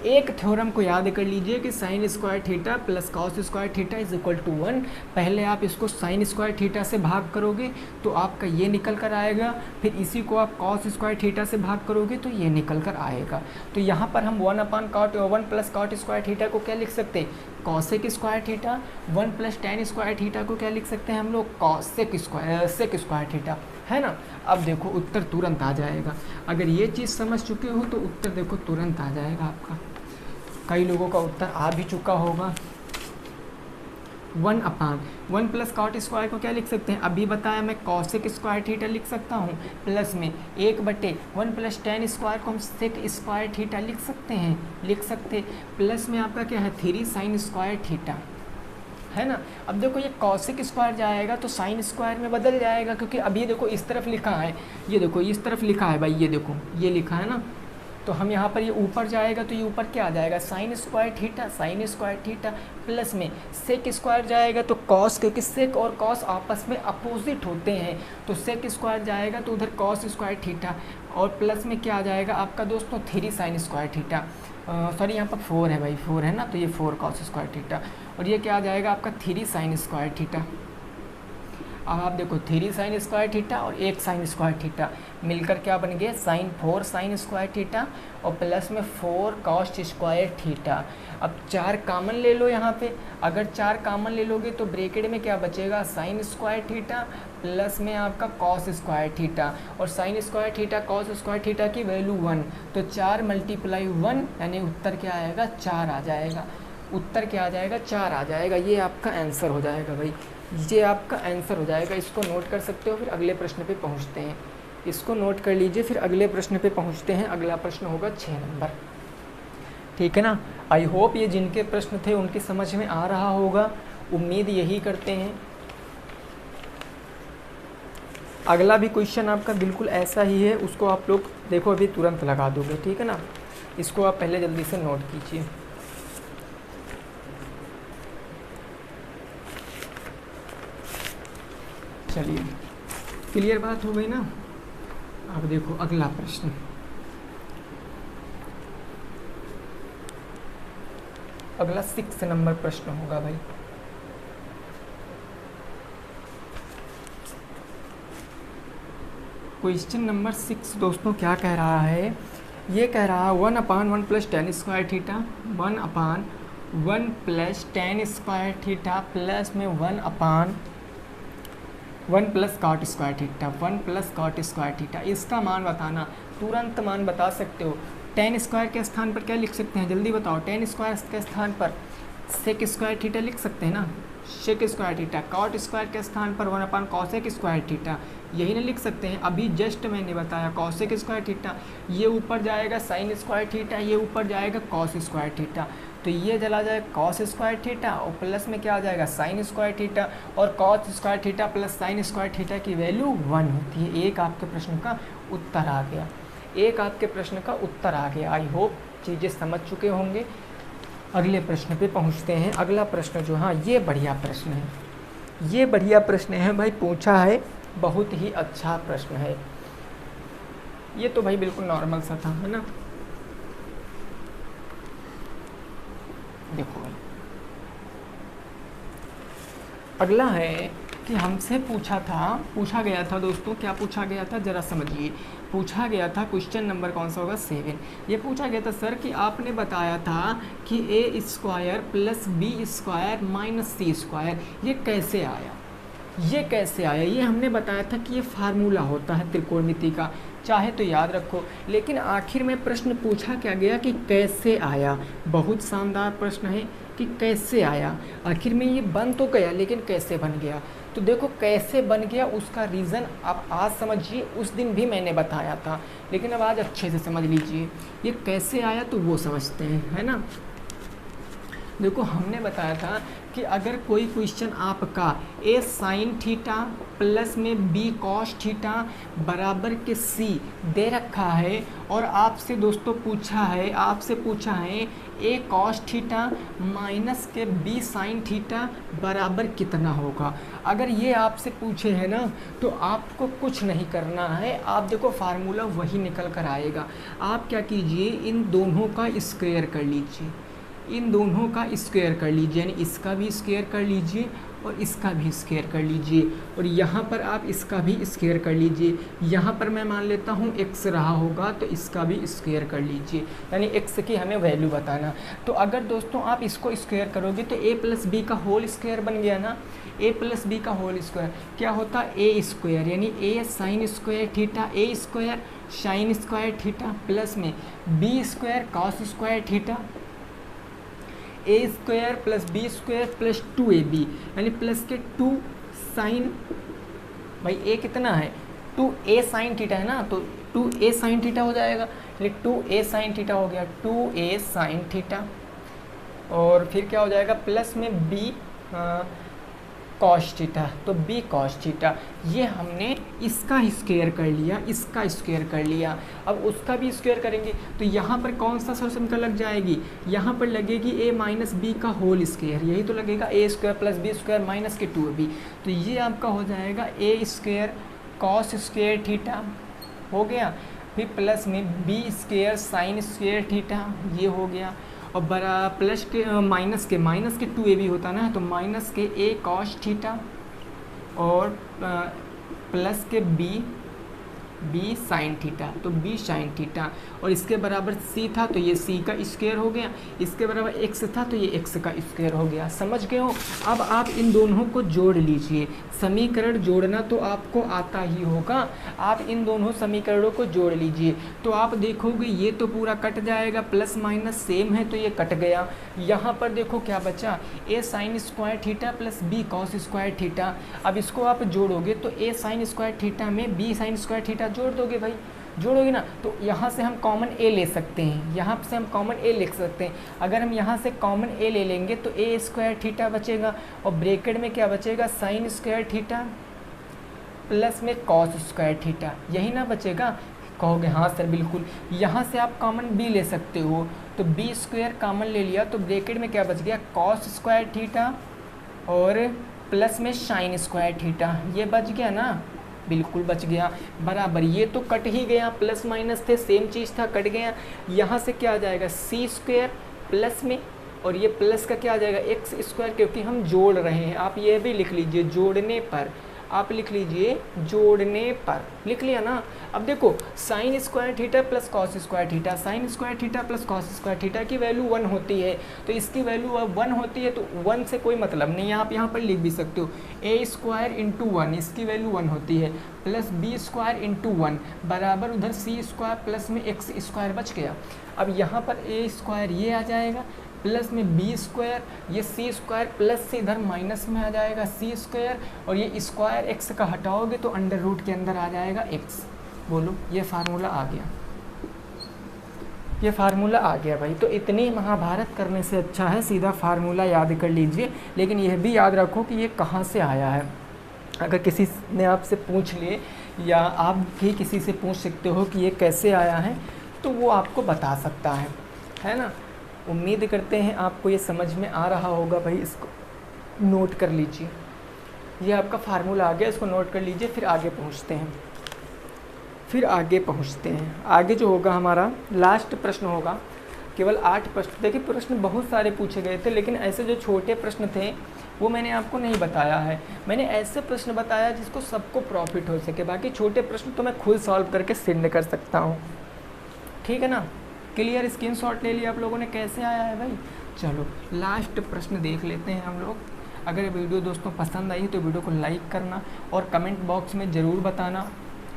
एक थ्योरम को याद कर लीजिए कि sine square theta plus cos square theta is equal to 1। पहले आप इसको साइन स्क्वायर थीटा से भाग करोगे तो आपका ये निकल कर आएगा, फिर इसी को आप कॉस स्क्वायर थीटा से भाग करोगे तो ये निकल कर आएगा। तो यहाँ पर हम 1 प्लस कॉट स्क्वायर थीटा को क्या लिख सकते हैं, cosec square theta. 1 plus tan square theta को क्या लिख सकते हैं हम लोग, कॉसेक स्क्वायर थीटा, है ना। अब देखो उत्तर तुरंत आ जाएगा, अगर ये चीज़ समझ चुके हो तो उत्तर देखो तुरंत आ जाएगा आपका। कई लोगों का उत्तर आ भी चुका होगा। 1 प्लस कॉट स्क्वायर को क्या लिख सकते हैं, अभी बताया मैं कॉसेक स्क्वायर थीटा लिख सकता हूँ, प्लस में 1/1 प्लस टेन स्क्वायर को हम सेक स्क्वायर थीटा लिख सकते, प्लस में आपका क्या है 3 साइन स्क्वायर थीटा, है ना। अब देखो ये कॉसेक स्क्वायर जाएगा तो साइन स्क्वायर में बदल जाएगा, क्योंकि अभी देखो इस तरफ लिखा है, ये देखो इस तरफ लिखा है भाई, ये देखो ये लिखा है ना, तो हम यहाँ पर ये ऊपर जाएगा तो ये ऊपर क्या आ जाएगा साइन स्क्वायर थीटा, प्लस में सेक स्क्वायर जाएगा तो कॉस, क्योंकि सेक और कॉस आपस में अपोजिट होते हैं, तो सेक स्क्वायर जाएगा तो उधर कॉस स्क्वायर थीटा, और प्लस में क्या आ जाएगा आपका दोस्तों 3 साइन स्क्वायर थीटा, सॉरी यहाँ पर 4 है भाई, 4 है ना, तो ये 4 कॉस स्क्वायर थीटा, और ये क्या आ जाएगा आपका 3 साइन स्क्वायर थीटा। अब आप देखो 3 साइन स्क्वायर थीटा और 1 साइन स्क्वायर थीटा मिलकर क्या बन गया 4 साइन स्क्वायर थीटा, और प्लस में 4 कॉस स्क्वायर थीटा। अब 4 कॉमन ले लो यहाँ पे, अगर 4 कॉमन ले लोगे तो ब्रैकेट में क्या बचेगा साइन स्क्वायर थीटा प्लस में आपका कॉस स्क्वायर थीटा, और sign square theta cos square theta की वैल्यू 1, तो 4 × 1 यानी उत्तर क्या आएगा 4 आ जाएगा, उत्तर क्या आ जाएगा 4 आ जाएगा। ये आपका आंसर हो जाएगा भाई, ये आपका आंसर हो जाएगा। इसको नोट कर सकते हो, फिर अगले प्रश्न पे पहुंचते हैं। इसको नोट कर लीजिए, फिर अगले प्रश्न पे पहुंचते हैं। अगला प्रश्न होगा 6 नंबर, ठीक है ना। आई होप ये जिनके प्रश्न थे उनकी समझ में आ रहा होगा, उम्मीद यही करते हैं। अगला भी क्वेश्चन आपका बिल्कुल ऐसा ही है, उसको आप लोग देखो अभी तुरंत लगा दोगे, ठीक है ना। इसको आप पहले जल्दी से नोट कीजिए। चलिए क्लियर बात हो गई ना। अब देखो अगला प्रश्न, अगला 6 नंबर प्रश्न होगा भाई। क्वेश्चन नंबर 6 दोस्तों क्या कह रहा है, ये कह रहा है 1/1 plus tan square theta, 1/1 plus tan square theta plus में 1/1 plus cot square theta, 1 plus cot square theta. इसका मान बताना, तुरंत मान बता सकते हो। टेन स्क्वायर के स्थान पर क्या लिख सकते हैं, जल्दी बताओ। टेन स्क्वायर के स्थान पर सेक स्क्वायर थीटा लिख सकते हैं ना, sec square theta. Cot square के स्थान पर 1/कॉसेक स्क्वायर थीटा, यही ना लिख सकते हैं। अभी जस्ट मैंने बताया कॉसेक स्क्वायर थीटा, ये ऊपर जाएगा साइन स्क्वायर थीटा, ये ऊपर जाएगा कॉस स्क्वायर थीटा, तो ये चला जाएगा कॉस स्क्वायर थीटा और प्लस में क्या आ जाएगा साइन स्क्वायर थीटा, और cos square theta plus sign square theta की वैल्यू 1 होती है। एक आपके प्रश्न का उत्तर आ गया, एक आपके प्रश्न का उत्तर आ गया। आई होप चीज़ें समझ चुके होंगे। अगले प्रश्न पे पहुंचते हैं। अगला प्रश्न जो, हाँ ये बढ़िया प्रश्न है, ये बढ़िया प्रश्न है भाई, पूछा है, बहुत ही अच्छा प्रश्न है। ये तो भाई बिल्कुल नॉर्मल सा था, है ना। देखो भाई अगला है कि हमसे पूछा गया था दोस्तों, क्या पूछा गया था जरा समझिए। पूछा गया था क्वेश्चन नंबर कौन सा होगा 7। ये पूछा गया था सर कि आपने बताया था कि a² plus b² minus c², ये कैसे आया, ये कैसे आया। ये हमने बताया था कि ये फार्मूला होता है त्रिकोणमिति का, चाहे तो याद रखो। लेकिन आखिर में प्रश्न पूछा क्या गया कि कैसे आया। बहुत शानदार प्रश्न है कि कैसे आया। आखिर में ये बन तो गया, लेकिन कैसे बन गया। तो देखो कैसे बन गया उसका रीज़न आप आज समझिए। उस दिन भी मैंने बताया था, लेकिन अब आज अच्छे से समझ लीजिए ये कैसे आया, तो वो समझते हैं, है ना। देखो हमने बताया था कि अगर कोई क्वेश्चन आपका a साइन थीटा प्लस में b कॉस थीटा बराबर के c दे रखा है, और आपसे दोस्तों पूछा है a कॉस थीटा माइनस के b साइन थीटा बराबर कितना होगा। अगर ये आपसे पूछे हैं ना, तो आपको कुछ नहीं करना है। आप देखो फार्मूला वही निकल कर आएगा। आप क्या कीजिए, इन दोनों का स्क्वायर कर लीजिए, इन दोनों का स्क्वायर कर लीजिए, यानी इसका भी स्क्वायर कर लीजिए और इसका भी स्क्वायर कर लीजिए, और यहाँ पर आप इसका भी स्क्वायर कर लीजिए। यहाँ पर मैं मान लेता हूँ x रहा होगा, तो इसका भी स्क्वायर कर लीजिए, यानी x की हमें वैल्यू बताना। तो अगर दोस्तों आप इसको स्क्वायर करोगे तो a प्लस बी का होल स्क्वायर बन गया ना। a प्लस बी का होल स्क्वायर क्या होता, a², यानी a sine square theta, a² sine square theta plus में b² cos square theta, a square plus b square plus 2ab, यानी प्लस के 2 साइन, भाई ए कितना है 2a साइन थीटा है ना, तो 2a साइन थीटा हो जाएगा, यानी 2a साइन थीटा हो गया, 2a साइन थीटा। और फिर क्या हो जाएगा प्लस में b कॉस थीटा, तो b कॉस थीटा। ये हमने इसका स्क्वायर कर लिया, इसका स्क्वायर कर लिया। अब उसका भी स्क्वायर करेंगे तो यहाँ पर कौन सा सॉल्यूशन का लग जाएगी, यहाँ पर लगेगी a माइनस बी का होल स्क्वायर, यही तो लगेगा a square plus b square minus के 2ab। तो ये आपका हो जाएगा a square cos square theta हो गया, फिर प्लस में b square sine square theta, ये हो गया। और बड़ा प्लस के माइनस के 2ab होता ना, तो माइनस के a कॉस थीटा और प्लस के b साइन थीटा, तो b साइन थीटा। और इसके बराबर c था तो ये c का स्क्वायर हो गया, इसके बराबर x था तो ये x का स्क्वायर हो गया। समझ गए हो। अब आप इन दोनों को जोड़ लीजिए, समीकरण जोड़ना तो आपको आता ही होगा, आप इन दोनों समीकरणों को जोड़ लीजिए तो आप देखोगे ये तो पूरा कट जाएगा, प्लस माइनस सेम है तो ये कट गया। यहाँ पर देखो क्या बचा, a sine square theta plus b cos square theta. अब इसको आप जोड़ोगे तो a साइन स्क्वायर थीटा में b साइन स्क्वायर थीटा जोड़ दोगे भाई, जोड़ोगे ना, तो यहाँ से हम कॉमन a ले सकते हैं, यहाँ से हम कॉमन a लिख सकते हैं। अगर हम यहाँ से कॉमन a ले लेंगे तो a स्क्वायर थीटा बचेगा और ब्रैकेट में क्या बचेगा साइन स्क्वायर थीटा प्लस में कॉस स्क्वायर थीटा, यही ना बचेगा। कहोगे हाँ सर बिल्कुल, यहाँ से आप कॉमन b ले सकते हो, तो b स्क्वायर कॉमन ले लिया तो ब्रैकेट में क्या बच गया कॉस स्क्वायर थीटा और प्लस में साइन स्क्वायर थीटा, ये बच गया ना, बिल्कुल बच गया बराबर। ये तो कट ही गया, प्लस माइनस थे सेम चीज़ था, कट गया। यहाँ से क्या आ जाएगा c स्क्वायर प्लस में और ये प्लस का क्या आ जाएगा x स्क्वायर, क्योंकि हम जोड़ रहे हैं। आप ये भी लिख लीजिए जोड़ने पर, आप लिख लीजिए जोड़ने पर, लिख लिया ना। अब देखो sign square theta plus cos square theta, sign square theta plus cos square theta की वैल्यू 1 होती है, तो इसकी वैल्यू अब 1 होती है तो 1 से कोई मतलब नहीं है, आप यहाँ पर लिख भी सकते हो a स्क्वायर इंटू 1, इसकी वैल्यू 1 होती है, प्लस b स्क्वायर इंटू 1 बराबर उधर c स्क्वायर प्लस में x स्क्वायर बच गया। अब यहाँ पर a स्क्वायर ये आ जाएगा प्लस में b स्क्वायर, ये c स्क्वायर प्लस से इधर माइनस में आ जाएगा c स्क्वायर, और ये स्क्वायर x का हटाओगे तो अंडर रूट के अंदर आ जाएगा x। बोलो ये फार्मूला आ गया, ये फार्मूला आ गया भाई। तो इतनी महाभारत करने से अच्छा है सीधा फार्मूला याद कर लीजिए, लेकिन यह भी याद रखो कि ये कहाँ से आया है। अगर किसी ने आपसे पूछ लिए या आप भी किसी से पूछ सकते हो कि ये कैसे आया है, तो वो आपको बता सकता है ना। उम्मीद करते हैं आपको ये समझ में आ रहा होगा भाई, इसको नोट कर लीजिए। ये आपका फार्मूला आ गया, इसको नोट कर लीजिए। फिर आगे पहुँचते हैं। आगे जो होगा हमारा लास्ट प्रश्न होगा, केवल 8 प्रश्न। देखिए प्रश्न बहुत सारे पूछे गए थे, लेकिन ऐसे जो छोटे प्रश्न थे वो मैंने आपको नहीं बताया है। मैंने ऐसे प्रश्न बताया जिसको सबको प्रॉफिट हो सके, बाकी छोटे प्रश्न तो मैं खुद सॉल्व करके सेंड कर सकता हूँ, ठीक है ना। क्लियर, स्क्रीनशॉट ले लिया आप लोगों ने, कैसे आया है भाई। चलो लास्ट प्रश्न देख लेते हैं हम लोग। अगर वीडियो दोस्तों पसंद आई तो वीडियो को लाइक करना और कमेंट बॉक्स में ज़रूर बताना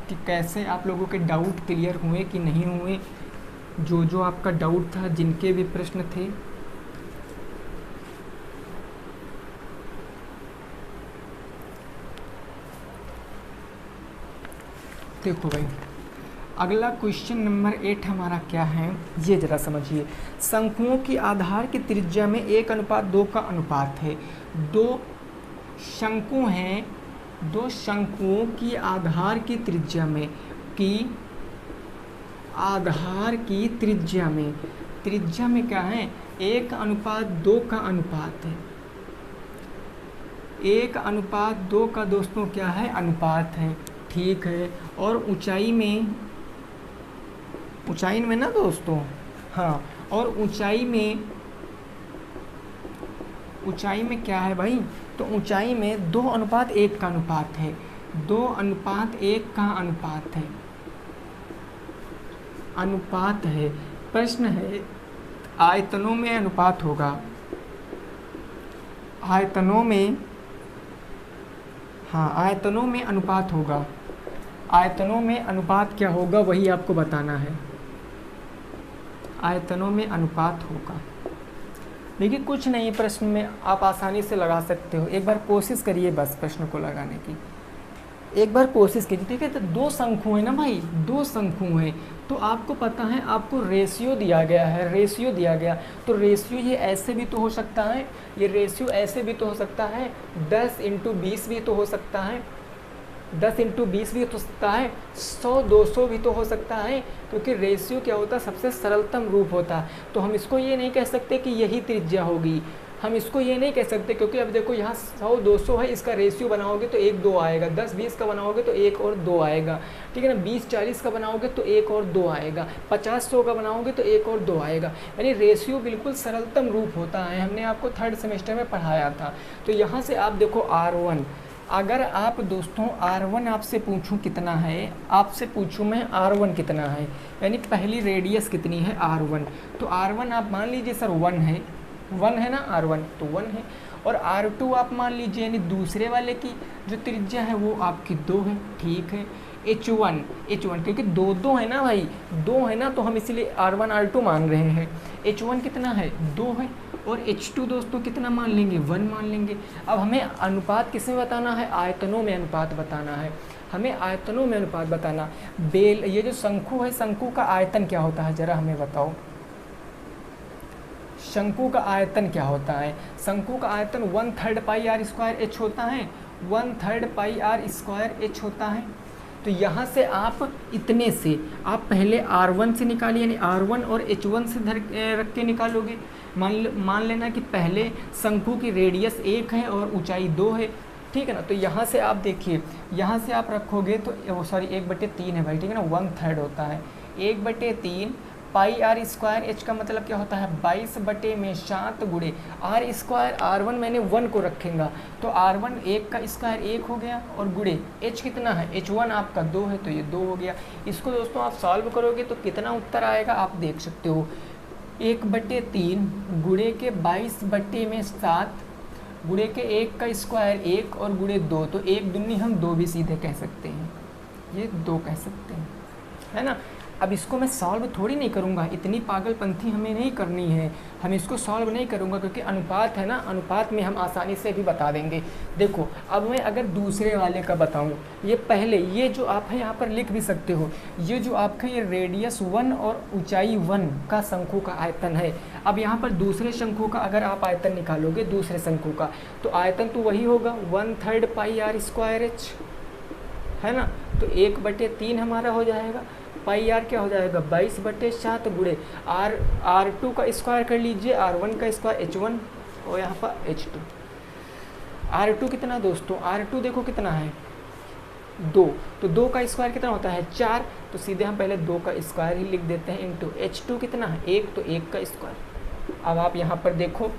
कि कैसे आप लोगों के डाउट क्लियर हुए कि नहीं हुए, जो आपका डाउट था, जिनके भी प्रश्न थे। देखो भाई अगला क्वेश्चन नंबर 8 हमारा क्या है, ये ज़रा समझिए। शंकुओं की आधार की त्रिज्या में 1:2 का अनुपात है। दो शंकुओं की आधार की त्रिज्या में त्रिज्या में क्या है 1:2 का अनुपात है। 1:2 का दोस्तों क्या है अनुपात है, ठीक है। और ऊंचाई में ना दोस्तों, हाँ, और ऊंचाई में क्या है भाई, तो ऊंचाई में 2:1 का अनुपात है। 2:1 का अनुपात है। प्रश्न है आयतनों में अनुपात होगा, आयतनों में अनुपात होगा। आयतनों में अनुपात क्या होगा वही आपको बताना है। आयतनों में अनुपात होगा, देखिए कुछ नहीं, प्रश्न में आप आसानी से लगा सकते हो, एक बार कोशिश करिए बस प्रश्न को लगाने की, एक बार कोशिश कीजिए। ठीक है, तो दो शंकु है ना भाई, दो शंकु हैं, तो आपको पता है आपको रेशियो दिया गया है, रेशियो दिया गया, तो रेशियो ये ऐसे भी तो हो सकता है, ये रेशियो ऐसे भी तो हो सकता है, 10x20 भी तो हो सकता है, 10x20 भी हो सकता है, 100-200 भी तो हो सकता है, क्योंकि रेशियो क्या होता है, सबसे सरलतम रूप होता है। तो हम इसको ये नहीं कह सकते कि यही त्रिज्या होगी, हम इसको ये नहीं कह सकते, क्योंकि अब देखो यहाँ 100-200 है, इसका रेशियो बनाओगे तो 1-2 आएगा, 10-20 का बनाओगे तो 1 और 2 आएगा, ठीक है ना, 20-40 का बनाओगे तो 1 और 2 आएगा, 50-100 का बनाओगे तो 1 और 2 आएगा, यानी रेशियो बिल्कुल सरलतम रूप होता है, हमने आपको 3rd सेमेस्टर में पढ़ाया था। तो यहाँ से आप देखो R1, अगर आप दोस्तों R1 आपसे पूछूं कितना है, आपसे पूछूं मैं R1 कितना है, यानी पहली रेडियस कितनी है R1, तो R1 आप मान लीजिए सर 1 है, 1 है ना R1, तो 1 है, और R2 आप मान लीजिए यानी दूसरे वाले की जो त्रिज्या है वो आपकी 2 है, ठीक है। H1 क्योंकि 2 है ना भाई, 2 है ना, तो हम इसलिए R1 R2 मान रहे हैं। H1 कितना है, 2 है, और H2 दोस्तों कितना मान लेंगे, 1 मान लेंगे। अब हमें अनुपात किसमें बताना है, आयतनों में अनुपात बताना है, हमें आयतनों में अनुपात बताना। बेल, ये जो शंकु है, शंकु का आयतन क्या होता है, जरा हमें बताओ, शंकु का आयतन क्या होता है, शंकु का आयतन 1/3 पाई आर स्क्वायर एच होता है, 1/3 पाई आर स्क्वायर एच होता है। तो यहाँ से आप इतने से आप पहले R1 से निकालिए, यानी R1 और H1 से रख के निकालोगे। मान लेना कि पहले शंकु की रेडियस 1 है और ऊंचाई 2 है, ठीक है ना। तो यहाँ से आप देखिए, यहाँ से आप रखोगे तो सॉरी 1/3 है भाई, ठीक है ना, 1/3 होता है, 1/3 पाई आर स्क्वायर एच का मतलब क्या होता है, 22/7 गुणे आर स्क्वायर, R1 मैंने 1 को रखेंगा, तो R1 1 का स्क्वायर 1 हो गया, और गुणे H कितना है, H1 आपका 2 है, तो ये 2 हो गया। इसको दोस्तों आप सॉल्व करोगे तो कितना उत्तर आएगा आप देख सकते हो, 1/3 गुणे के 22/7 गुणे के 1 का स्क्वायर 1 और गुणे 2, तो 1 दूनी हम 2 भी सीधे कह सकते हैं, ये 2 कह सकते हैं, है ना। अब इसको मैं सॉल्व थोड़ी नहीं करूँगा, इतनी पागलपंथी हमें नहीं करनी है, हम इसको सॉल्व नहीं करूँगा, क्योंकि अनुपात है ना, अनुपात में हम आसानी से भी बता देंगे। देखो अब मैं अगर दूसरे वाले का बताऊँ, ये पहले ये जो आप है यहाँ पर लिख भी सकते हो, ये जो आपका ये रेडियस 1 और ऊंचाई 1 का शंकु का आयतन है। अब यहाँ पर दूसरे शंकु का अगर आप आयतन निकालोगे, दूसरे शंकु का, तो आयतन तो वही होगा 1/3 पाई आर स्क्वायर एच, है ना। तो 1/3 हमारा हो जाएगा, पाई आर क्या हो जाएगा 22/7 गुणे R2 का स्क्वायर कर लीजिए, R1 का स्क्वायर H1 और यहाँ पर H2। R2 कितना दोस्तों, R2 देखो कितना है 2, तो 2 का स्क्वायर कितना होता है 4, तो सीधे हम पहले 2 का स्क्वायर ही लिख देते हैं, इंटू H2 कितना है 1, तो 1 का स्क्वायर। अब आप यहाँ पर देखो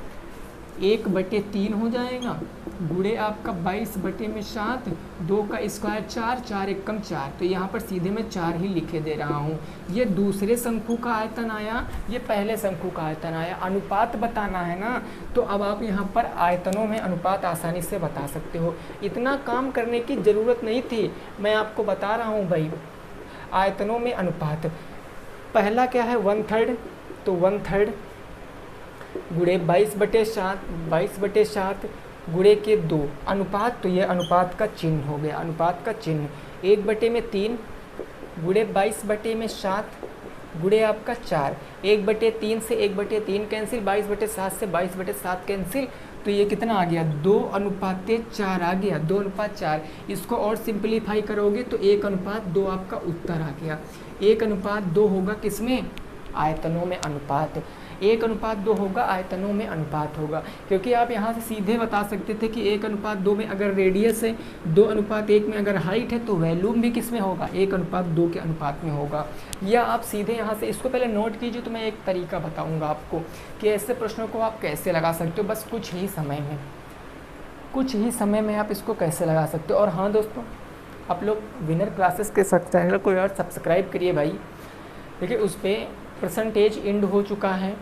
1/3 हो जाएगा, गुणे आपका 22/7, 2 का स्क्वायर 4, 4 एकम 4, तो यहाँ पर सीधे मैं 4 ही लिखे दे रहा हूँ। ये दूसरे शंकु का आयतन आया, ये पहले शंकु का आयतन आया। अनुपात बताना है ना, तो अब आप यहाँ पर आयतनों में अनुपात आसानी से बता सकते हो, इतना काम करने की ज़रूरत नहीं थी, मैं आपको बता रहा हूँ भाई। आयतनों में अनुपात, पहला क्या है 1/3, तो 1/3 गुणे 22/7 गुणे के 2 अनुपात, तो ये अनुपात का चिन्ह हो गया, अनुपात का चिन्ह 1/3 गुणे 22/7 गुणे आपका 4, 1/3 से 1/3 कैंसिल, 22/7 से 22/7 कैंसिल, तो ये कितना आ गया 2:4 आ गया, 2:4। इसको और सिंपलीफाई करोगे तो 1:2 आपका उत्तर आ गया। 1:2 होगा किसमें, आयतनों में अनुपात, 1:2 होगा आयतनों में अनुपात होगा, क्योंकि आप यहाँ से सीधे बता सकते थे कि 1:2 में अगर रेडियस है, 2:1 में अगर हाइट है, तो वैल्यूम भी किस में होगा 1:2 के अनुपात में होगा। या आप सीधे यहाँ से इसको पहले नोट कीजिए, तो मैं एक तरीका बताऊँगा आपको कि ऐसे प्रश्नों को आप कैसे लगा सकते हो, बस कुछ ही समय में आप इसको कैसे लगा सकते हो। और हाँ दोस्तों, आप लोग विनर क्लासेस के चैनल को यार सब्सक्राइब करिए भाई, देखिए उस पर परसेंटेज एंड हो चुका है,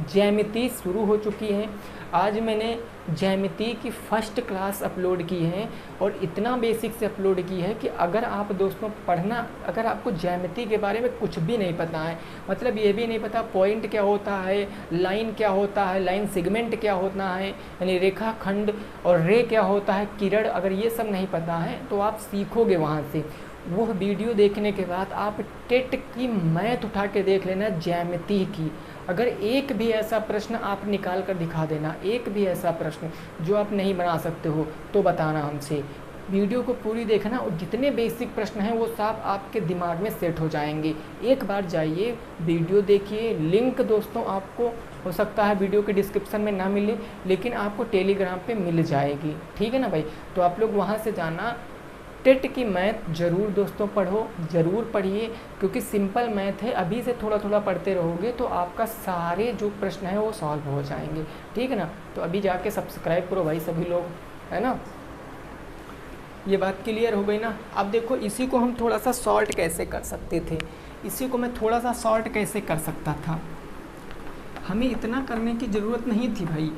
ज्यामिति शुरू हो चुकी है। आज मैंने ज्यामिति की फर्स्ट क्लास अपलोड की है और इतना बेसिक से अपलोड की है कि अगर आप दोस्तों पढ़ना, अगर आपको ज्यामिति के बारे में कुछ भी नहीं पता है, मतलब ये भी नहीं पता पॉइंट क्या होता है, लाइन क्या होता है, लाइन सेगमेंट क्या होता है, यानी रेखाखंड, और रे क्या होता है, किरण, अगर ये सब नहीं पता है तो आप सीखोगे वहाँ से। वो वीडियो देखने के बाद आप टेट की मैथ उठा के देख लेना ज्यामिति की। अगर एक भी ऐसा प्रश्न आप निकाल कर दिखा देना, एक भी ऐसा प्रश्न जो आप नहीं बना सकते हो तो बताना हमसे। वीडियो को पूरी देखना और जितने बेसिक प्रश्न हैं वो सब आपके दिमाग में सेट हो जाएंगे। एक बार जाइए वीडियो देखिए। लिंक दोस्तों आपको हो सकता है वीडियो के डिस्क्रिप्शन में ना मिले, लेकिन आपको टेलीग्राम पे मिल जाएगी, ठीक है ना भाई। तो आप लोग वहाँ से जाना। टेट की मैथ ज़रूर दोस्तों पढ़ो, ज़रूर पढ़िए, क्योंकि सिंपल मैथ है। अभी से थोड़ा थोड़ा पढ़ते रहोगे तो आपका सारे जो प्रश्न है वो सॉल्व हो जाएंगे, ठीक है ना। तो अभी जाके सब्सक्राइब करो भाई सभी लोग, है ना। ये बात क्लियर हो गई ना। अब देखो इसी को हम थोड़ा सा सॉल्ट कैसे कर सकते थे, इसी को मैं थोड़ा सा सॉल्ट कैसे कर सकता था। हमें इतना करने की ज़रूरत नहीं थी भाई,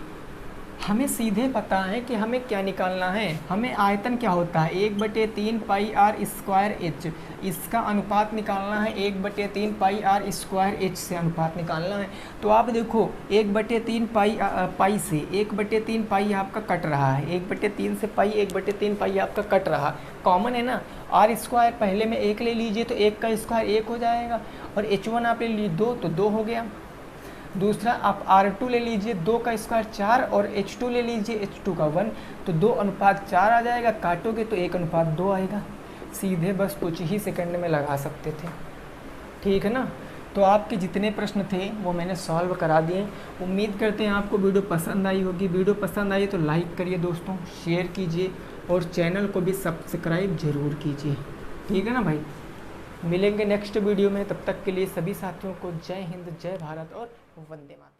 हमें सीधे पता है कि हमें क्या निकालना है। हमें आयतन क्या होता है 1/3 पाई आर स्क्वायर एच, इसका अनुपात निकालना है 1/3 पाई आर स्क्वायर एच से अनुपात निकालना है। तो आप देखो 1/3 पाई से 1/3 पाई आपका कट रहा है, 1/3 से पाई 1/3 पाई आपका कट रहा, कॉमन है ना। आर स्क्वायर पहले में 1 ले लीजिए तो 1 का स्क्वायर 1 हो जाएगा, और h1 आप ले लीजिए 2 तो 2 हो गया। दूसरा आप R2 ले लीजिए 2 का स्क्वायर 4, और H2 ले लीजिए H2 का 1, तो 2:4 आ जाएगा। काटोगे तो 1:2 आएगा। सीधे बस कुछ ही सेकंड में लगा सकते थे, ठीक है ना। तो आपके जितने प्रश्न थे वो मैंने सॉल्व करा दिए। उम्मीद करते हैं आपको वीडियो पसंद आई होगी। वीडियो पसंद आई तो लाइक करिए दोस्तों, शेयर कीजिए और चैनल को भी सब्सक्राइब ज़रूर कीजिए, ठीक है ना भाई। मिलेंगे नेक्स्ट वीडियो में, तब तक के लिए सभी साथियों को जय हिंद, जय भारत और वंदे मातरम।